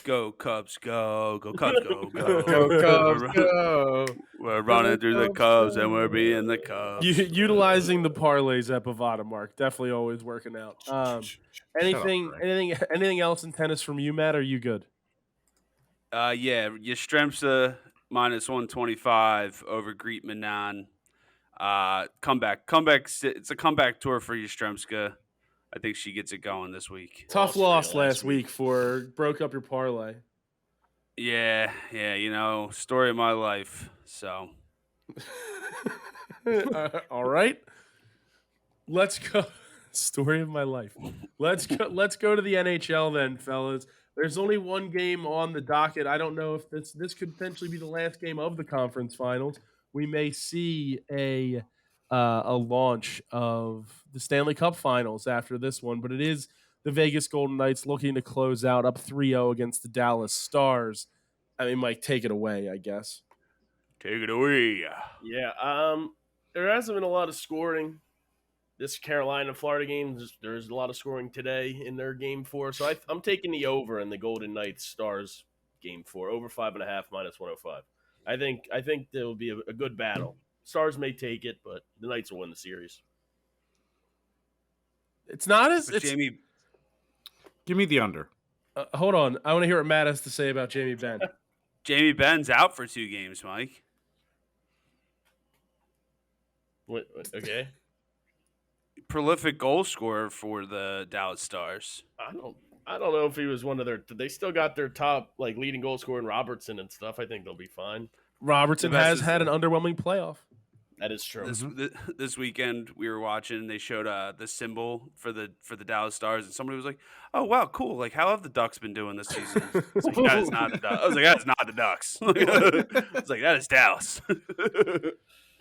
Go Cubs, go Cubs, go. Go Cubs, go. We're running through the Cubs and we're being the Cubs. Utilizing the parlays at Bovada, Mark, definitely always working out. Anything else in tennis from you, Matt? Or are you good? Yeah, Yastrzemska minus 125 over Greet Manan. Comeback. It's a comeback tour for Yastrzemska. I think she gets it going this week. Tough Lost loss last week broke up your parlay. Yeah, story of my life. So All right. Let's go. Story of my life. Let's go to the NHL then, fellas. There's only one game on the docket. I don't know if this could potentially be the last game of the conference finals. We may see a launch of the Stanley Cup Finals after this one, but it is the Vegas Golden Knights looking to close out up 3-0 against the Dallas Stars. I mean, Mike, take it away, I guess. Take it away. Yeah, there hasn't been a lot of scoring. This Carolina-Florida game, there's a lot of scoring today in their game 4. So I'm taking the over in the Golden Knights Stars game 4, over 5.5 minus 105. I think there will be a good battle. Stars may take it, but the Knights will win the series. It's not as But Jamie, Give me the under. hold on. I want to hear what Matt has to say about Jamie Benn. Jamie Benn's out for 2 games, Mike. What, okay. Prolific goal scorer for the Dallas Stars. I don't know if he was one of their. They still got their top leading goal scorer in Robertson and stuff. I think they'll be fine. Robertson The best has is- had an underwhelming playoff. That is true. This weekend we were watching. They showed the symbol for the Dallas Stars, and somebody was like, "Oh wow, cool! Like how have the Ducks been doing this season?" I was like, that is not the Ducks. I was like, "That's not the Ducks." I was like, "That is Dallas."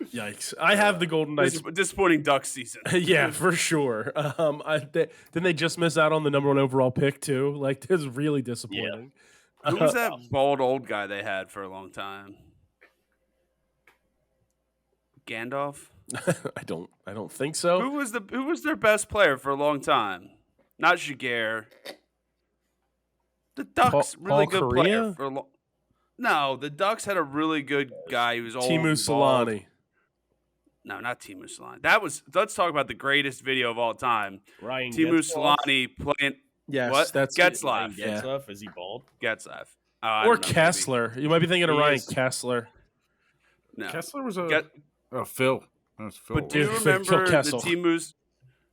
Yikes! I have the Golden Knights. Disappointing Ducks season. Yeah, for sure. Didn't they just miss out on the number 1 overall pick too? Like, this is really disappointing. Who was that bald old guy they had for a long time? Gandalf? I don't think so. Who was their best player for a long time? Not Jaguar. The Ducks, really Paul good Correa? player for a long. No, the Ducks had a really good guy who was old. Timu and bald. Solani. No, not Timu Solani. Let's talk about the greatest video of all time. Ryan Timu Getzlaf? Solani playing Yes, what? that's Getzlaf. Ryan Yeah. Getzlaf? Is he bald? Getzlaf. or Kessler. You might be thinking of He Ryan is. Kessler. No. Kessler was But Phil. That was Phil. do you Phil remember the Kessel. Timu's?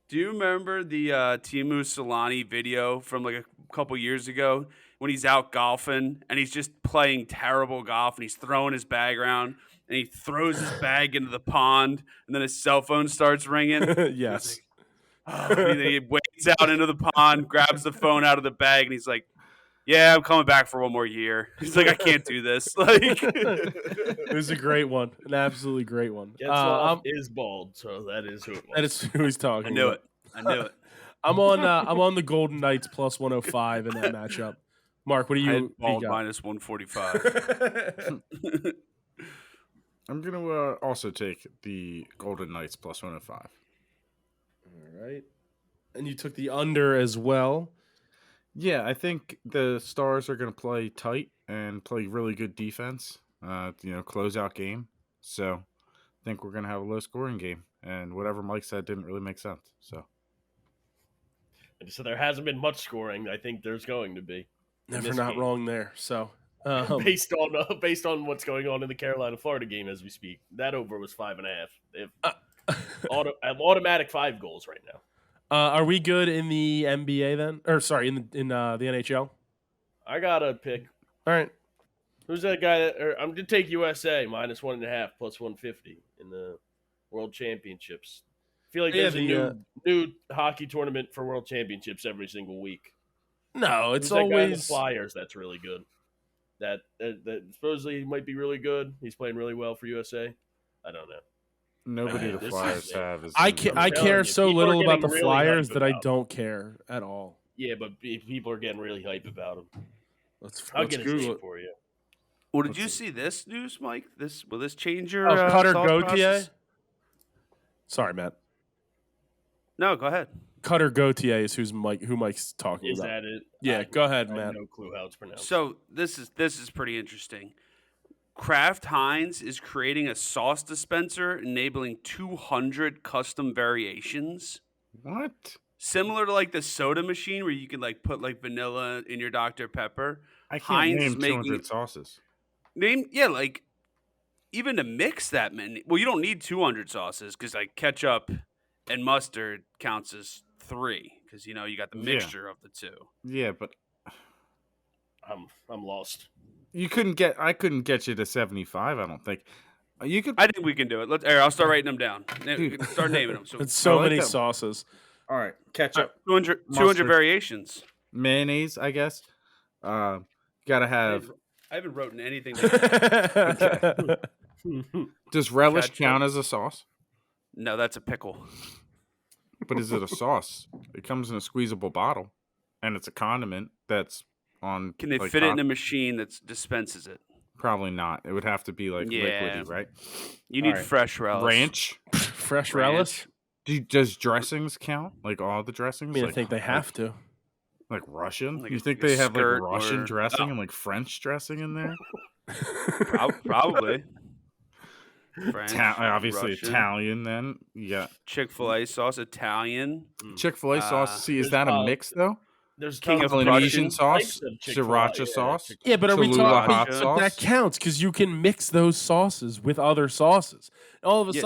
Do you remember the Timu Solani video from like a couple years ago when he's out golfing and he's just playing terrible golf and he's throwing his bag around and he throws his bag into the pond and then his cell phone starts ringing. Yes. And then he wades out into the pond, grabs the phone out of the bag, and he's like, "Yeah, I'm coming back for one more year." He's like, "I can't do this." Like, It was a great one. An absolutely great one. Getzlaf is bald, so that is who it was. That is who he's talking I knew about. it. I knew it. I'm on the Golden Knights plus 105 in that matchup. Mark, what do I you had bald got? minus 145. I'm going to also take the Golden Knights plus 105. All right. And you took the under as well. Yeah, I think the Stars are going to play tight and play really good defense, close out game. So I think we're going to have a low scoring game. And whatever Mike said didn't really make sense. So there hasn't been much scoring. I think there's going to be. Never not wrong there. So based on what's going on in the Carolina-Florida game as we speak. That over was 5.5. Automatic 5 goals right now. are we good in the NBA then? Or sorry, in the NHL? I got to pick. All right. Who's that guy? I'm going to take USA minus 1.5 plus 150 in the World Championships. I feel like there's a new hockey tournament for World Championships every single week. No, it's Who's that guy in the always Flyers. That's really good. That supposedly might be really good. He's playing really well for USA. I don't know. nobody the This Flyers is- have is. I telling care you, so people are little about the getting really Flyers hyped that I about don't care at all. Yeah, but people are getting really hype about him. Let's I'll let's get his Google name it. for you. Well, did you see this news, Mike? Will this change your Oh, Cutter thought Gauthier? process? Sorry, Matt. No, go ahead. Cutter Gauthier is who Mike's talking Is about. that it? Yeah, go ahead, I Matt. have no clue how it's pronounced. So this is pretty interesting. Kraft Heinz is creating a sauce dispenser enabling 200 custom variations, What? similar to like the soda machine where you can like put like vanilla in your Dr. Pepper. I can't Heinz name is making 200 sauces. like even to mix that many. Well, you don't need 200 sauces because like ketchup and mustard counts as 3 because you got the Yeah. mixture of the two. Yeah, but I'm lost. I couldn't get you to 75, I don't think. You could I think we can do it. I'll start writing them down. Dude. Start naming them. So It's so I like many that. sauces. All right, ketchup, 200 mustard. variations. mayonnaise, I guess. Gotta have. I haven't written anything down. Does relish Ketchup. count as a sauce? No, that's a pickle. But is it a sauce? It comes in a squeezable bottle, and it's a condiment that's on. Can they like, fit it in hot- a machine that dispenses it? Probably not. It would have to be like Yeah. liquidy, right? You need Alright. fresh relish. Ranch. Fresh Ranch. relish. Does dressings count? Like all the I dressings? mean, I like, think they have to. Like Russian? Like you a- think like a they have like skirt Russian or- dressing Oh. and like French dressing in there? Probably. French, Obviously Russian, Italian. Then you got Chick-fil-A sauce, Italian. Chick-fil-A sauce. See, is that a there's, mix though? There's King tons of Polynesian Russian sauce, types of Chick-fil-A, sriracha yeah, sauce. Yeah, but are we Cholula talking hot sauce? that counts because you can mix those sauces with other sauces. All of a Yeah,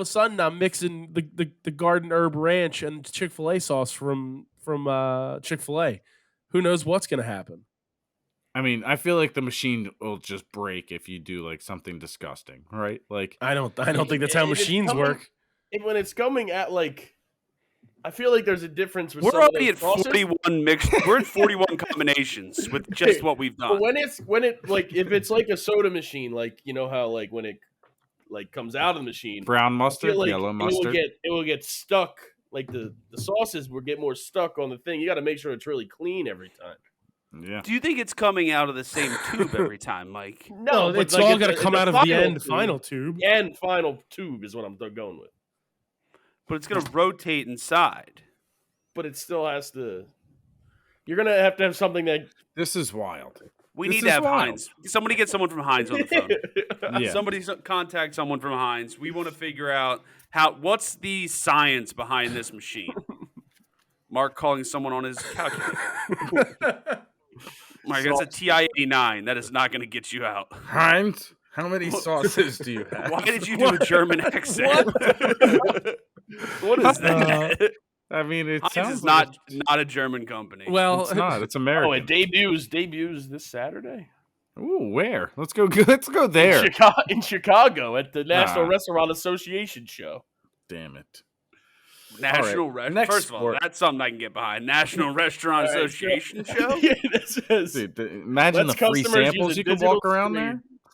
sudden, I'm mixing the garden herb ranch and Chick-fil-A sauce from Chick-fil-A. Who knows what's going to happen? I mean, I feel like the machine will just break if you do like something disgusting, right? Like I don't think that's how If it's machines coming- work. when it's coming at like, I feel like there's a difference with We're some of already at those sauces. 41 mixed. We're at 41 combinations with just what we've done. But when it like if it's like a soda machine, like you know how like when it like comes out of the machine, brown I mustard, feel like yellow mustard. it will get stuck. Like the sauces will get more stuck on the thing. You got to make sure it's really clean every time. Yeah. Do you think it's coming out of the same tube every time, Mike? No, but it's like all it's got to a- come it's a out of the final end tube. final tube. The end final tube is what I'm going with. But it's going to rotate inside. But it still has to. You're gonna have to have something that. This is wild. We This need is to have wild. Heinz. Somebody get someone from Heinz on the phone. Yeah. Somebody contact someone from Heinz. We want to figure out what's the science behind this machine. Mark calling someone on his calculator. Mark, that's a TI-89. That is not going to get you out. Heinz, how many sauces do you have? Why did you do a German accent? What is that? I mean, it Heinz sounds is like not a German company. Well, it's not. It's Oh, American. it debuts this Saturday Ooh, where? Let's go. Let's go there. in Chicago at the National Ah. Restaurant Association show. Damn it. National All right, Restaurant. next First of all, sport. that's something I can get behind. National Restaurant All right, Association show. Yeah, this is. Dude, imagine Lets the free customers use samples a you can digital walk around screen-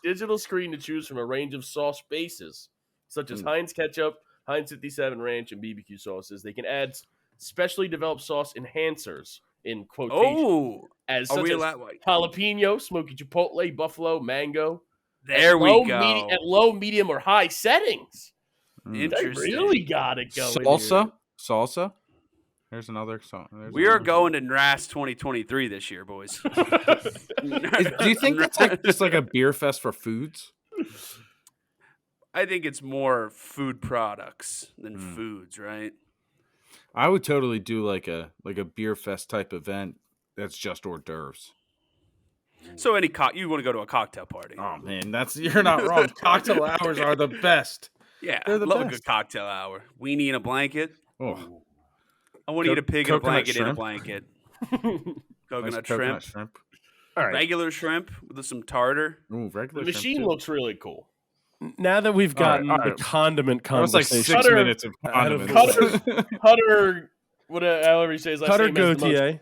there. Digital screen to choose from a range of sauce bases, such as Mm. Heinz ketchup, Heinz 57 ranch, and BBQ sauces. They can add specially developed sauce enhancers in quotation Oh, as are such we as allowed? jalapeno, smoky chipotle, buffalo, mango. There at we low, go. at low, medium, or high settings. Mm. They Interesting. really got it going. Salsa. There's another song. We are going to NRAS 2023 this year, boys. Do you think that's like just like a beer fest for foods? I think it's more food products than Mm. foods, right? I would totally do like a beer fest type event that's just hors d'oeuvres. So you want to go to a cocktail party? Oh man, you're not wrong. Cocktail hours are the best. Yeah, they're the love a best. good cocktail hour. Weenie in a blanket. Oh, I want to eat a pig in a coconut blanket in a shrimp. blanket. nice Coconut shrimp. all right. Regular shrimp with some tartar. Ooh, The regular machine shrimp, too. looks really cool. Now that we've All right, gotten all the right. condiment That was like conversation, 6 Cutter- minutes of out of condiments. Cutter, however he says his last Cutter name, has the most- Gauthier.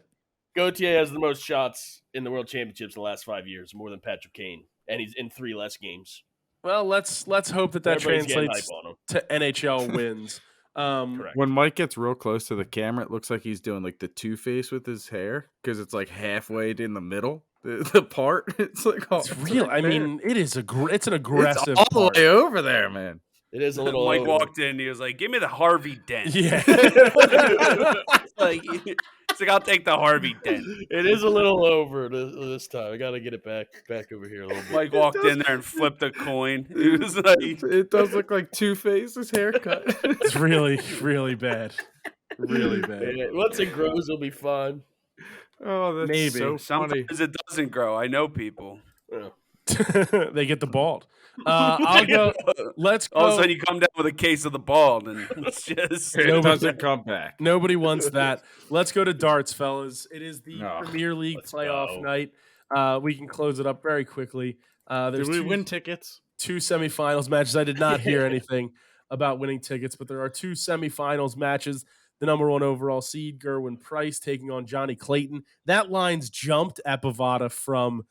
Gauthier has the most shots in the World Championships in the last 5 years, more than Patrick Kane, and he's in 3 less games. Well, let's hope that Everybody's getting translates hype on him. to NHL wins. Correct. When Mike gets real close to the camera, it looks like he's doing like the Two-Face with his hair because it's like halfway in the middle. The part it's like It's real. I mean, it is it's an aggressive. it's all part. the way over there, man. It is a little. Mike over. walked in. He was like, "Give me the Harvey Dent." Yeah. It's like, I'll take the Harvey Dent. It is a little over this time. I got to get it back over here a little bit. Mike walked in there and flipped a coin. It was like, It does look like Two-Face's haircut. It's really, really bad. Really bad. Yeah, once it grows, it'll be fine. Oh, that's Maybe. so funny. sometimes it doesn't grow. I know people. Yeah. They get the bald. I'll go. Let's go. All of a sudden, you come down with a case of the bald, and it's just It Nobody- doesn't come back. Nobody wants that. Let's go to darts, fellas. It is the Oh, Premier League let's playoff go. night. We can close it up very quickly. There's Did we two, win tickets? two semifinals matches. I did not hear anything about winning tickets, but there are two semifinals matches the number 1 overall seed, Gerwin Price, taking on Johnny Clayton. That line's jumped at Bovada from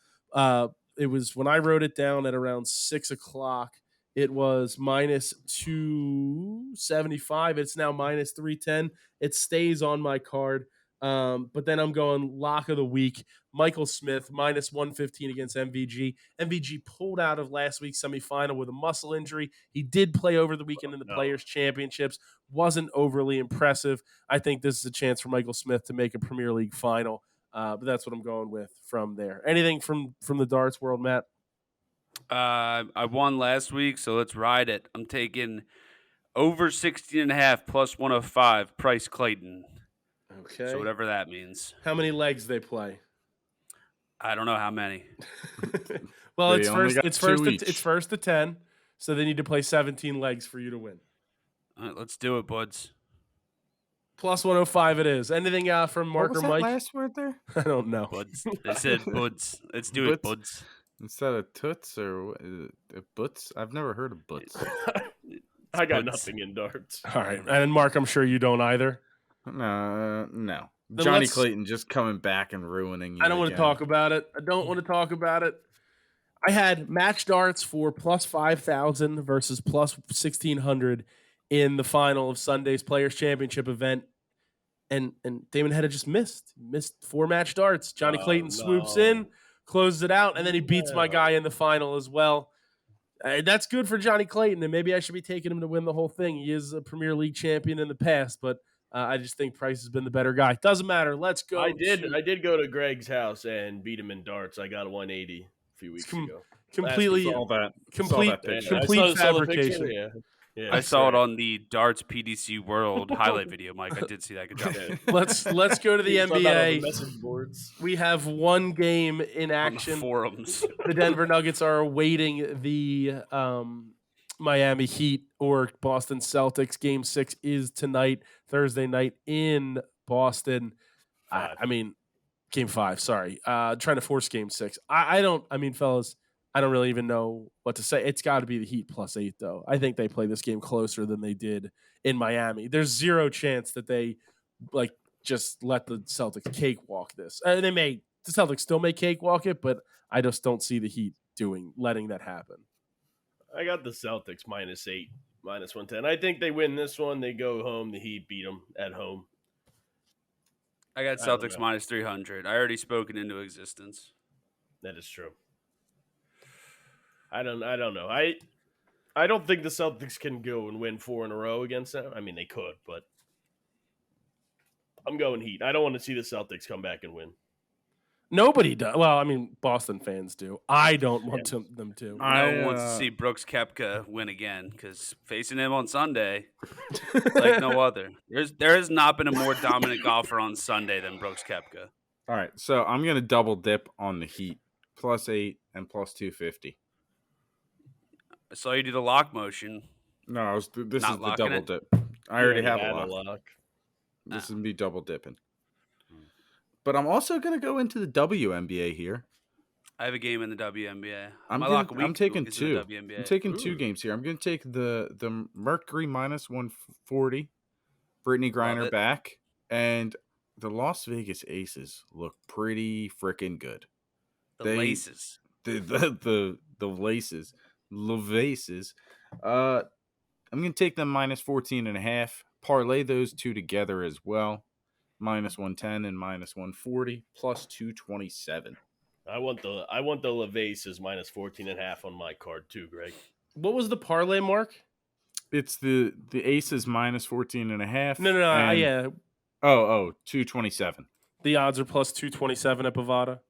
it was when I wrote it down at around 6 o'clock. It was minus 275. It's now minus 310. It stays on my card. But then I'm going lock of the week. Michael Smith, minus 115 against MVG. MVG pulled out of last week's semifinal with a muscle injury. He did play over the weekend in the Players' Championships. Wasn't overly impressive. I think this is a chance for Michael Smith to make a Premier League final. But that's what I'm going with from there. Anything from the darts world, Matt? I won last week, so let's ride it. I'm taking over 16.5 plus 105, Price Clayton. Okay. So whatever that means. How many legs they play? I don't know how many. Well, They it's only got two each. it's first to 10, so they need to play 17 legs for you to win. All right, let's do it, buds. Plus 105 it is. Anything from Mark What was or that Mike? last word there? I don't know. Buds. They said buds. Let's do it, buds. Instead of toots or what, is it butts? I've never heard of butts. I got Buds. nothing in darts. All right. And Mark, I'm sure you don't either. No. Then Johnny let's- Clayton just coming back and ruining you. I don't want to again. talk about it. I don't want to talk about it. I had match darts for plus 5,000 versus plus 1,600 in the final of Sunday's Players' Championship event. And Damon Hedda just missed 4 match darts. Johnny Clayton swoops in, closes it out, and then he beats my guy in the final as well. That's good for Johnny Clayton, and maybe I should be taking him to win the whole thing. He is a Premier League champion in the past, but I just think Price has been the better guy. Doesn't matter. Let's go. I did go to Greg's house and beat him in darts. I got a 180 a few weeks ago. Completely, Saw that. complete, Saw that picture. complete saw the picture, fabrication. yeah. Yeah, I saw it on the Darts PDC World highlight video, Mike. I did see that. Good job. Let's go to the Saw that on the NBA. message boards. We have one game in On the action. forums. The Denver Nuggets are awaiting the Miami Heat or Boston Celtics. Game 6 is tonight, Thursday night in Boston. I mean, Game 5. Sorry, trying to force Game 6. Fellas, I don't really even know what to say. It's got to be the Heat plus 8, though. I think they play this game closer than they did in Miami. There's zero chance that they just let the Celtics cakewalk this. The Celtics still may cakewalk it, but I just don't see the Heat letting that happen. I got the Celtics -8, -110. I think they win this one. They go home. The Heat beat them at home. I got I don't Celtics know. minus 300. I already spoken into existence. That is true. I don't know. I don't think the Celtics can go and win 4 in a row against them. I mean, they could, but I'm going Heat. I don't want to see the Celtics come back and win. Nobody does. Well, I mean, Boston fans do. I don't want them to. No one wants to see Brooks Koepka win again because facing him on Sunday, like no other. There has not been a more dominant golfer on Sunday than Brooks Koepka. All right, so I'm gonna double dip on the Heat +8 and +250. I saw you do the lock motion. No, this Not is the locking double it? dip. I already have had a lock. lock. This is me double dipping. But I'm also gonna go into the WNBA here. I have a game in the WNBA. I'm taking two. I'm taking 2 games here. I'm going to take the Mercury -140, Brittany Griner it. back, and the Las Vegas Aces look pretty freaking good. The laces. The laces, Levaces. I'm going to take them -14.5. Parlay those two together as well. -110 and -140 +227. I want the Levaces -14.5 on my card too, Greg. What was the parlay, Mark? It's the Aces -14.5. No. and- Yeah, 227. the odds are plus 227 at Bovada.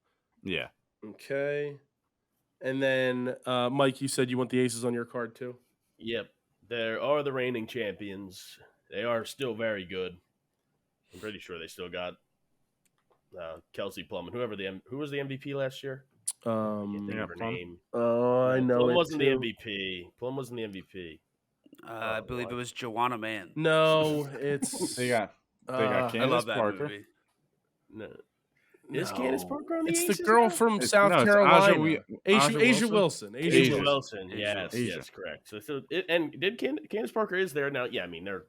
Yeah. Okay. And then, Mike, you said you want the Aces on your card too? Yep, there are the reigning champions. They are still very good. I'm pretty sure they still got Kelsey Plum and who was the MVP last year? I can't think of her Plum. name. Oh, I know Plum it wasn't the too. MVP. Plum wasn't the MVP. I believe it was Joanna Mann. No, it's They got I Candace I love that Parker. movie. No. Is Candace Parker on the It's Aces the girl now? from It's- South no, it's Carolina. Asia Asia Wilson. Wilson. Asia Asia. Wilson. Asia Yes, Wilson. yes, correct. So Candace Parker is there now. Yeah, I mean they're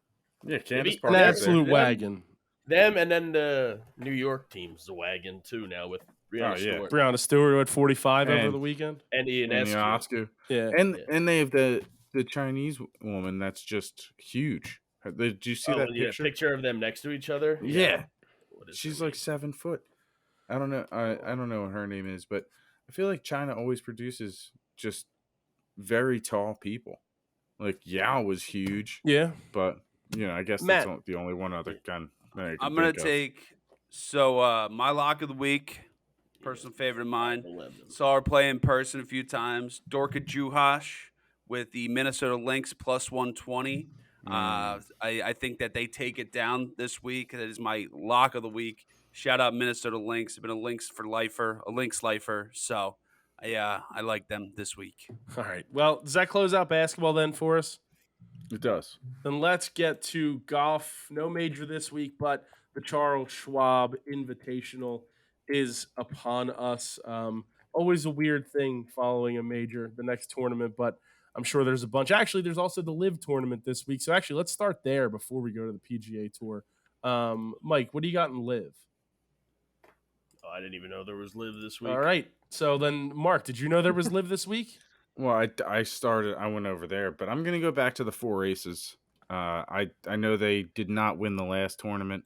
Yeah, Candace Maybe An Parker's there. absolute Them- wagon. Them and then the New York team's the wagon too now with Brianna Oh, yeah. Stewart Brianna Stewart at 45 over And- the weekend. and Ian And Eskew. Oscar. Yeah. And they have the Chinese woman that's just huge. Did you see Oh, that yeah, picture? picture of them next to each other. Yeah. What is She's her like name? 7 foot. I don't know. I don't know what her name is, but I feel like China always produces just very tall people. Like Yao was huge, Yeah. but I guess Matt. that's the only one other kind. That I can I'm gonna think of. take my lock of the week, personal favorite of mine. 5'11". Saw her play in person a few times. Dorka Juhash with the Minnesota Lynx plus 120. I think that they take it down this week. That is my lock of the week. Shout out Minnesota Lynx. I've been a Lynx for lifer, a Lynx lifer. So I like them this week. All right. Well, does that close out basketball then for us? It does. Then let's get to golf. No major this week, but the Charles Schwab Invitational is upon us. Always a weird thing following a major, the next tournament, but I'm sure there's a bunch. Actually, there's also the LIV tournament this week. So actually, let's start there before we go to the PGA Tour. Mike, what do you got in LIV? Oh, I didn't even know there was live this week. All right. So then, Mark, did you know there was LIV this week? Well, I went over there, but I'm gonna go back to the four aces. I know they did not win the last tournament,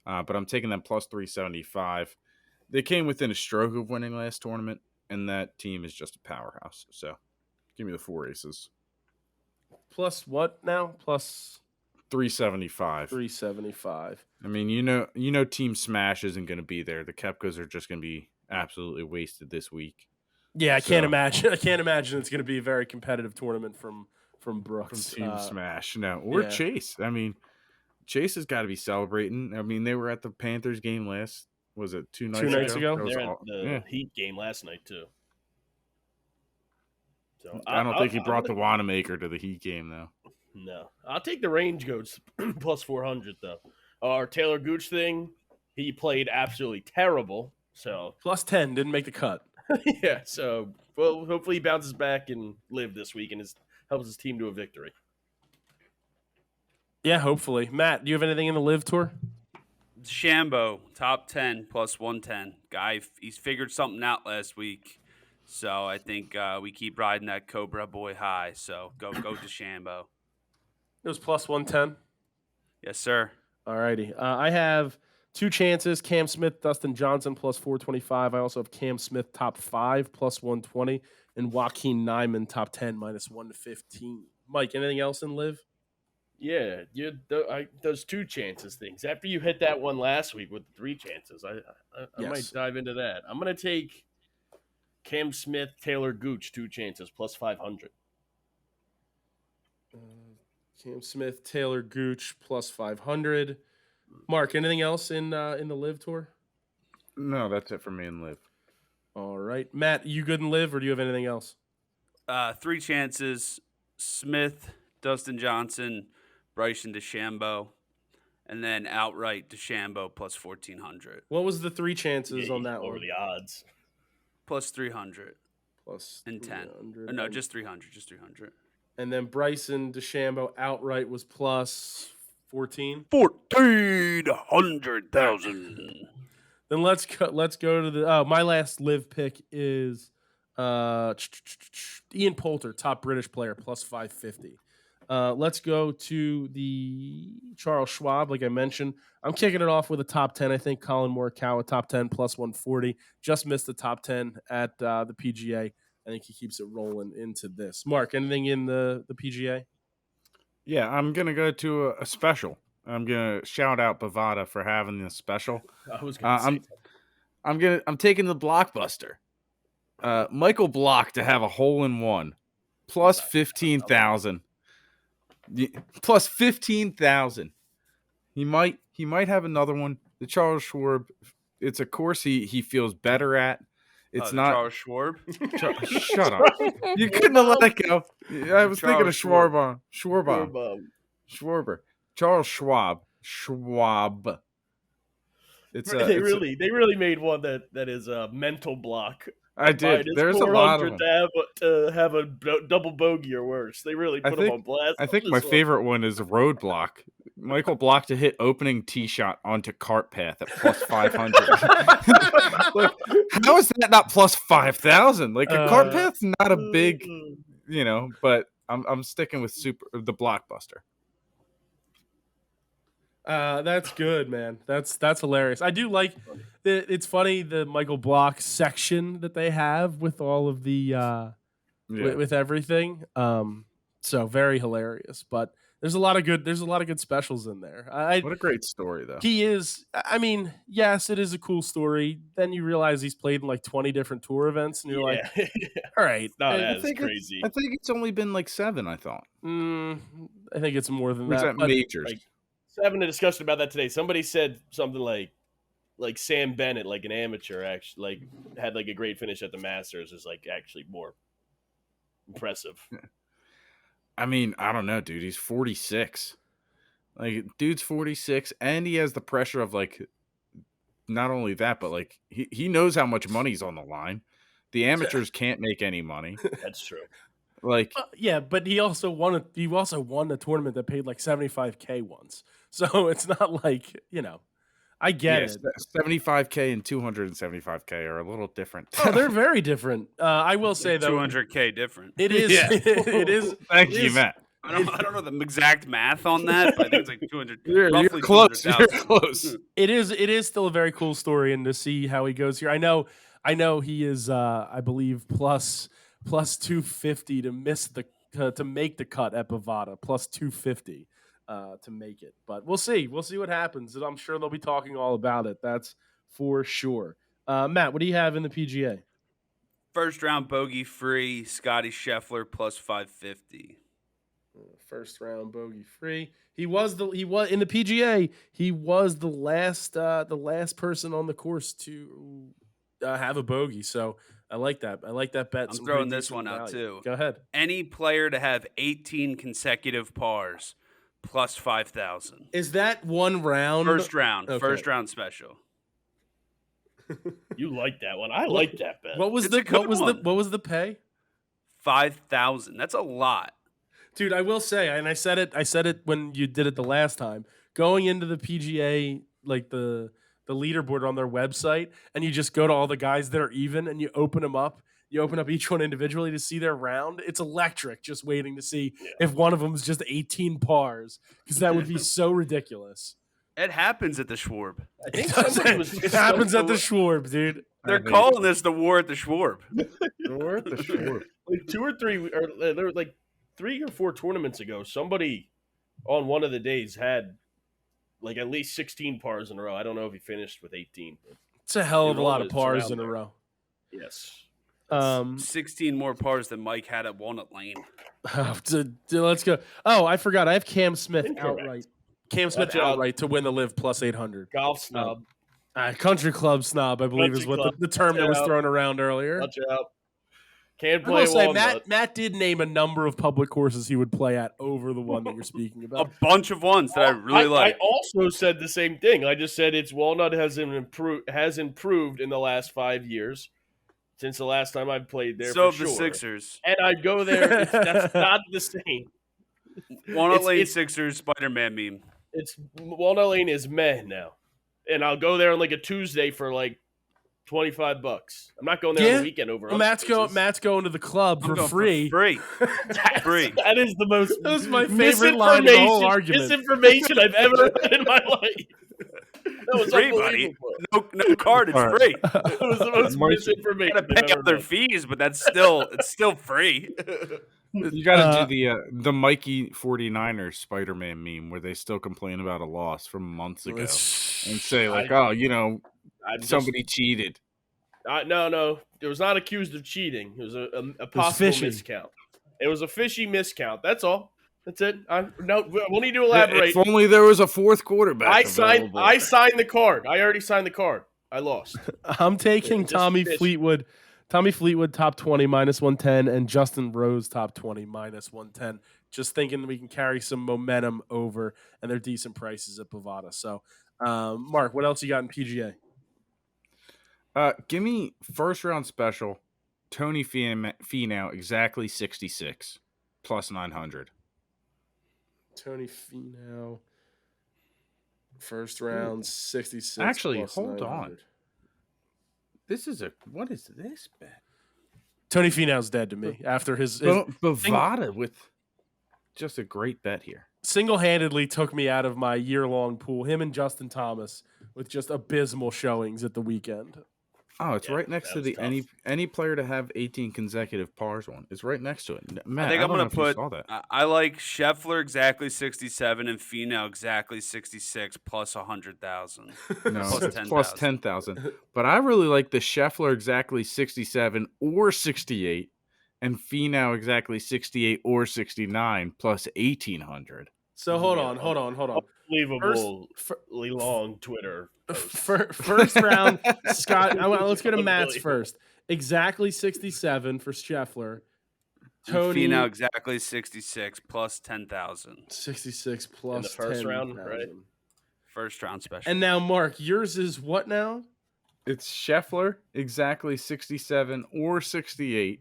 but I'm taking them plus 375. They came within a stroke of winning last tournament, and that team is just a powerhouse. So, give me the four aces. Plus what now? Plus 375. 375. I mean, Team Smash isn't going to be there. The Kepkas are just going to be absolutely wasted this week. Yeah, I can't So- imagine. I can't imagine it's going to be a very competitive tournament from From Brooks. Team Smash, no, or yeah. Chase. I mean, Chase has got to be celebrating. I mean, they were at the Panthers game last. Was it 2 nights, nights ago? That was They're at all- the yeah. Heat game last night too. So I don't think he brought the the Wanamaker to the Heat game though. No, I'll take the range goats plus 400 though. Our Taylor Gooch thing, he played absolutely terrible. So Plus 10 didn't make the cut. yeah, so well, hopefully he bounces back and live this week and helps his team to a victory. Yeah, hopefully. Matt, do you have anything in the LIV Tour? Shambo, top 10 plus 110. Guy, he's figured something out last week. So I think we keep riding that Cobra boy high. So go to Shambo. It was plus 110. Yes, sir. All righty. I have two chances. Cam Smith, Dustin Johnson plus 425. I also have Cam Smith top 5 plus 120. And Joaquin Nyman top 10 minus 115. Mike, anything else in LIV? Yeah, those two chances things. After you hit that one last week with the three chances, I Yes. might dive into that. I'm gonna take Cam Smith, Taylor Gooch, two chances plus 500. Cam Smith, Taylor Gooch plus 500. Mark, anything else in the LIV Tour? No, that's it for me and Liv. All right. Matt, you good in LIV or do you have anything else? Three chances: Smith, Dustin Johnson, Bryson DeChambeau, and then outright DeChambeau plus 1,400, What was the three chances Yeah, on that over one? the odds. plus 300 Plus and 10. 300. Or no, just 300. Just 300. And then Bryson DeChambeau outright was plus 14. 1,400,000. Then let's go to the my last live pick is Ian Poulter, top British player, plus 550. Let's go to the Charles Schwab. Like I mentioned, I'm kicking it off with a top 10. I think Colin Morikawa, top 10 plus 140. Just missed the top 10 at the PGA. I think he keeps it rolling into this. Mark, anything in the PGA? Yeah, I'm gonna go to a special. I'm gonna shout out Bovada for having this special. I was gonna say I'm taking the blockbuster. Michael Block to have a hole in one, plus 15,000. Plus 15,000. He might have another one. The Charles Schwab. It's a course he feels better at. It's not Charles Schwab. Shut up. You couldn't have let it go. I was thinking of Charles Schwarber. Charles Schwab. It's they really made one that is a mental block. I did. Minus There's a lot of 400 them. to have a double bogey or worse. They really put them on blast. I think on my this one. favorite one is Roadblock. Michael Block to hit opening tee shot onto cart path at plus 500. Like, how is that not plus 5,000? Like a cart path's not a big, but I'm sticking with the blockbuster. That's good, man. That's hilarious. I do like it's funny the Michael Block section that they have with all of the with everything. So very hilarious. But there's a lot of good specials in there. What a great story, though. He is. I mean, yes, it is a cool story. Then you realize he's played in like 20 different tour events, and you're like, all right, It's not I as think crazy. I think it's only been like 7. I thought. I think it's more than Or is that. that but- majors? Like, I was having a discussion about that today. Somebody said something like Sam Bennett, like an amateur, actually like had like a great finish at the Masters, is like actually more impressive. I mean, I don't know, dude. He's 46. Like, dude's 46, and he has the pressure of like, not only that, but like he knows how much money's on the line. The amateurs can't make any money. That's true. Like, yeah, but he also won a tournament that paid like $75K once. So it's not like, I get it. 75K and 275K are a little different. Oh, they're very different. I will say though, 200K different. it is. Yeah. It is. Thank it you, is- Matt. I don't know the exact math on that, but I think it's like 200. You're roughly close. You're 200,000. close. It is still a very cool story, and to see how he goes here. I know he is. I believe plus 250 to make the cut at Bovada. Plus 250 to make it, but we'll see. We'll see what happens, and I'm sure they'll be talking all about it. That's for sure. Matt, what do you have in the PGA? First round bogey free, Scotty Scheffler plus 550. First round bogey free. He was in the PGA. He was the last person on the course to have a bogey. So I like that. I like that bet. I'm Some throwing pretty this decent one out value. too. Go ahead. Any player to have 18 consecutive pars plus 5,000. Is that one round? First round. Okay. First round special. You like that one? I like that bet. What was It's a good one. what was the pay? 5,000. That's a lot. Dude, I will say, and I said it when you did it the last time. Going into the PGA, like the leaderboard on their website, and you just go to all the guys that are even, and you open them up. You open up each one individually to see their round. It's electric, just waiting to see if one of them is just 18 pars, because that would be so ridiculous. It happens at the Schwab. I think somebody was It happens at the Schwab, dude. They're calling this the war at the Schwab. We're at the shore. like 2 or 3, or there were like 3 or 4 tournaments ago. Somebody on one of the days had like at least 16 pars in a row. I don't know if he finished with 18. But It's a hell of a lot of It's pars around in a there. row. yes. 16 more pars than Mike had at Walnut Lane. Let's go. Oh, I forgot. I have Cam Smith Incorrect. outright. Cam Smith Watch out. outright to win the Live plus 800. Golf snob. Country club snob, I believe, is Country what club. the term that was Watch out. thrown around earlier. Watch out. Can't I play will say, Walnut. Matt did name a number of public courses he would play at over the one that you're speaking A about. bunch of ones that I really like. I also said the same thing. I just said it's Walnut has improved in the last 5 years since the last time I've played there. So for have the sure. Sixers. And I'd go there. That's not the same. Walnut Lane it's- Sixers Spider-Man meme. It's Walnut Lane is meh now, and I'll go there on like a Tuesday for like $25. I'm not going there on Yeah. the weekend over. Well, other Matt's places. going to the club I'm for going free. Free. Free. That is the most. That was my favorite line of the whole argument. Misinformation I've ever heard in my life. That was Free, buddy. unbelievable. No card. It's All right. free. It was the most Mark- misinformation. Got to I've pay ever up their heard. fees, but it's still free. You got to do the Mikey 49ers Spider-Man meme where they still complain about a loss from months ago and say like, I'm just- somebody cheated. No. It was not accused of cheating. It was a possible fishy. miscount. It was a fishy miscount. That's all. That's it. We'll need to elaborate. If only there was a fourth quarterback. I signed available. the card. I already signed the card. I lost. I'm taking Just Tommy fish. Fleetwood. Tommy Fleetwood top 20 minus 110 and Justin Rose top 20 minus 110. Just thinking we can carry some momentum over, and they're decent prices at Bovada. So, Mark, what else you got in PGA? Give me first round special. Tony Finau exactly 66 plus 900. Tony Finau First round, 66. Actually, plus hold 900. on. What is this bet? Tony Finau's dead to me after his Bovada with just a great bet here. single-handedly took me out of my year-long pool. Him and Justin Thomas with just abysmal showings at the weekend. Oh, it's Yeah, right next that to was the tough. any player to have 18 consecutive pars one. It's right next to it. Matt, I think I'm don't gonna know if you put. saw that. I like Scheffler exactly 67 and Finau exactly 66 plus 100,000. No, Plus it's 10,000. plus 10,000. But I really like the Scheffler exactly 67 or 68 and Finau exactly 68 or 69 plus 1,800. So hold Yeah, on. Unbelievably Fir- long Twitter post. First round, Scott. Let's go to Matt's Unbelievable. first. Exactly 67 for Scheffler. And Tony Finau exactly 66 plus 10,000. 66 plus In the first round, 10,000. right? First round special. And now, Mark, yours is what now? It's Scheffler exactly 67 or 68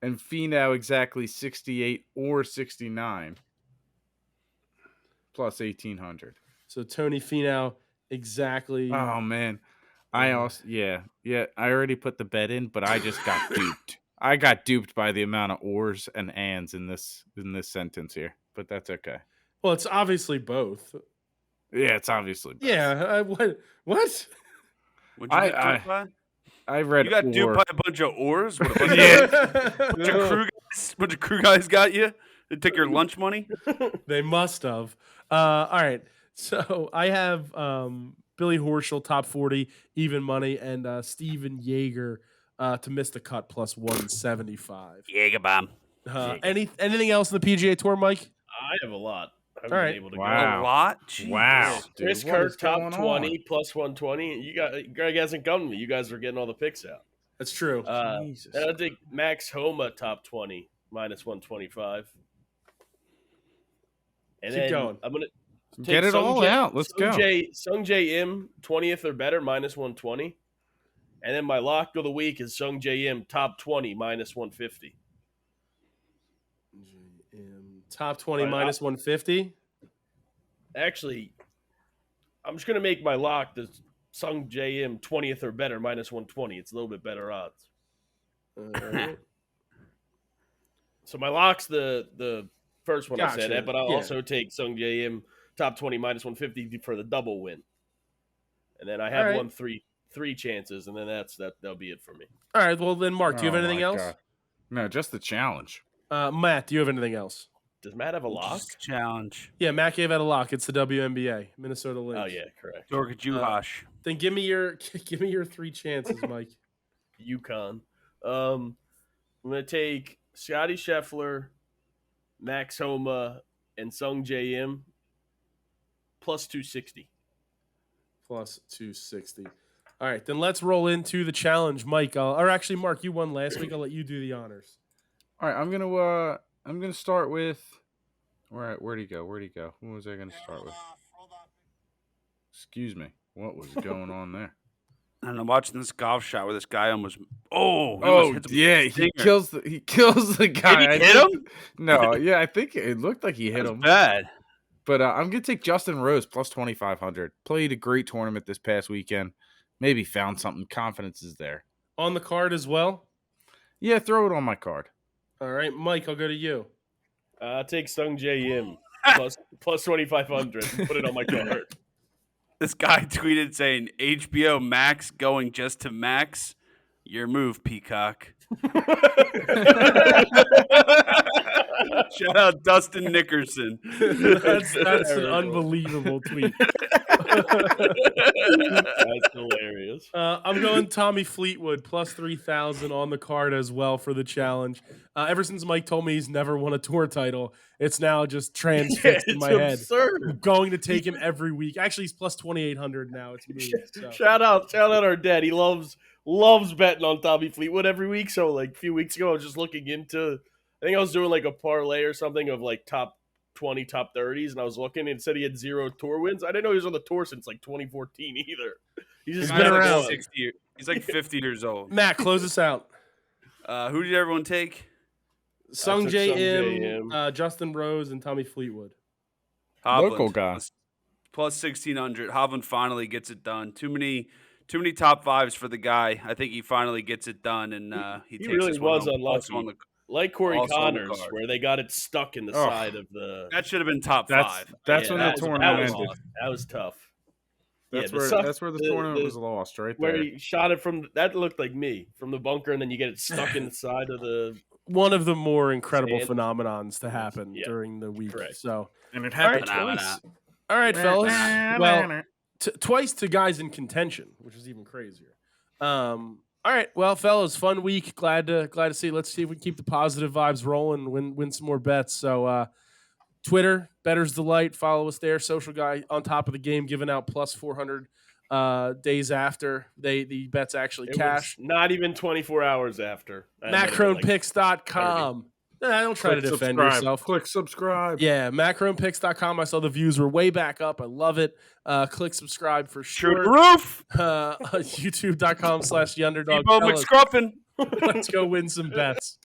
and Finau exactly 68 or 69 plus 1,800. So Tony Finau exactly. Oh man. I already put the bet in, but I just got duped. I got duped by the amount of ors and ands in this sentence here, but that's okay. Well, it's obviously both. Yeah, it's obviously both. Yeah. What? What'd you get I- duped by? I read You got or. duped by a bunch of oars? What, a bunch, bunch of crew guys got you? They took your lunch money? They must have. All right. So I have Billy Horschel, top 40, even money, and Steven Yeager to miss the cut plus 175. Jäger bomb. Anything else in the PGA Tour, Mike? I have a lot. I haven't All been right. able to Wow. A lot? Jeez. Wow. go. Dude, Chris what is Kirk top going 20 on? plus 120. Greg hasn't come to me. You guys are getting all the picks out. That's true. Jesus. And I'll take Max Homa top 20 minus 125. And Keep then going. I'm gonna Get it all out. Let's go. Sung J M 20th or better minus 120. And then my lock of the week is Sung J M top 20 minus 150. Top 20 All right, minus 150. Actually, I'm just gonna make my lock the Sung J M 20th or better minus 120. It's a little bit better odds. All right. So my lock's the first one I Gotcha. said, but I'll Yeah. also take Sung J M top 20 minus 150 for the double win. And then I have All right. won three chances, and then that'll be it for me. All right. Well, then, Mark, do you have Oh, anything my else? God. No, just the challenge. Matt, do you have anything else? Does Matt have a lock? Challenge. Yeah, Matt gave out a lock. It's the WNBA, Minnesota Lynx. Oh yeah, correct. Dorka Juhash. Then give me your three chances, Mike. UConn. I'm gonna take Scotty Scheffler, Max Homa, and Sung J M plus 260. Plus 260. All right, then let's roll into the challenge, Mike. Or actually, Mark, you won last week. I'll let you do the honors. All right, I'm gonna start with where'd he go? Who was I gonna start with? Excuse me. What was going on there? And I'm watching this golf shot where this guy almost. Oh, Yeah, he kills the guy. Did he hit him? No, yeah, I think it looked like he hit That's him. bad. But I'm gonna take Justin Rose plus 2,500. Played a great tournament this past weekend. Maybe found something. Confidence is there. On the card as well. Yeah, throw it on my card. All right, Mike, I'll go to you. I'll take Sung J M plus 2,500. Put it on my card. This guy tweeted saying HBO Max going just to Max. Your move, Peacock. Shout out Dustin Nickerson. That's an unbelievable tweet. That's hilarious. I'm going Tommy Fleetwood plus 3,000 on the card as well for the challenge. Ever since Mike told me he's never won a tour title, it's now just transfixed in my head. Absurd. I'm going to take him every week. Actually, he's plus 2,800 now. It's moved. So. Shout out our dad. He loves betting on Tommy Fleetwood every week. So like a few weeks ago, I was just looking into. I think I was doing like a parlay or something of like top 20, top 30s, and I was looking and it said he had 0 tour wins. I didn't know he was on the tour since like 2014 either. He's just He's been like around. 60. He's like 50 years old. Matt, close us out. Who did everyone take? Sung took J Sung M, J M. Justin Rose, and Tommy Fleetwood. Hovland. Local guy. plus 1,600. Hovland finally gets it done. Too many top fives for the guy. I think he finally gets it done, and he takes really this one was home. unlucky. Also on the, Like Corey also on the Connors, card. where they got it stuck in the Oh, side of the. that should have been top five. That's when the that tournament was, ended. that was tough. That's the where suck- that's where the tournament was lost, right Where there. he shot it from, that looked like me, from the bunker, and then you get it stuck in the side of the. One of the more incredible Sand. phenomenons to happen Yeah, during the week. correct. So, And it happened happened twice. all right, fellas. Well, twice to guys in contention, which is even crazier. All right, well, fellas, fun week. Glad to see. Let's see if we can keep the positive vibes rolling. Win some more bets. So, Twitter, Bettors Delight. Follow us there. Social guy on top of the game, giving out plus 400 days after the bets actually It cash. was not even 24 hours after. That might have been like Macronepicks.com. Nah, don't try to defend yourself. Click subscribe. Yeah, macronepicks.com. I saw the views were way back up. I love it. Click subscribe for True to sure. the roof. YouTube.com/theunderdog. Debo McScruffin. Let's go win some bets.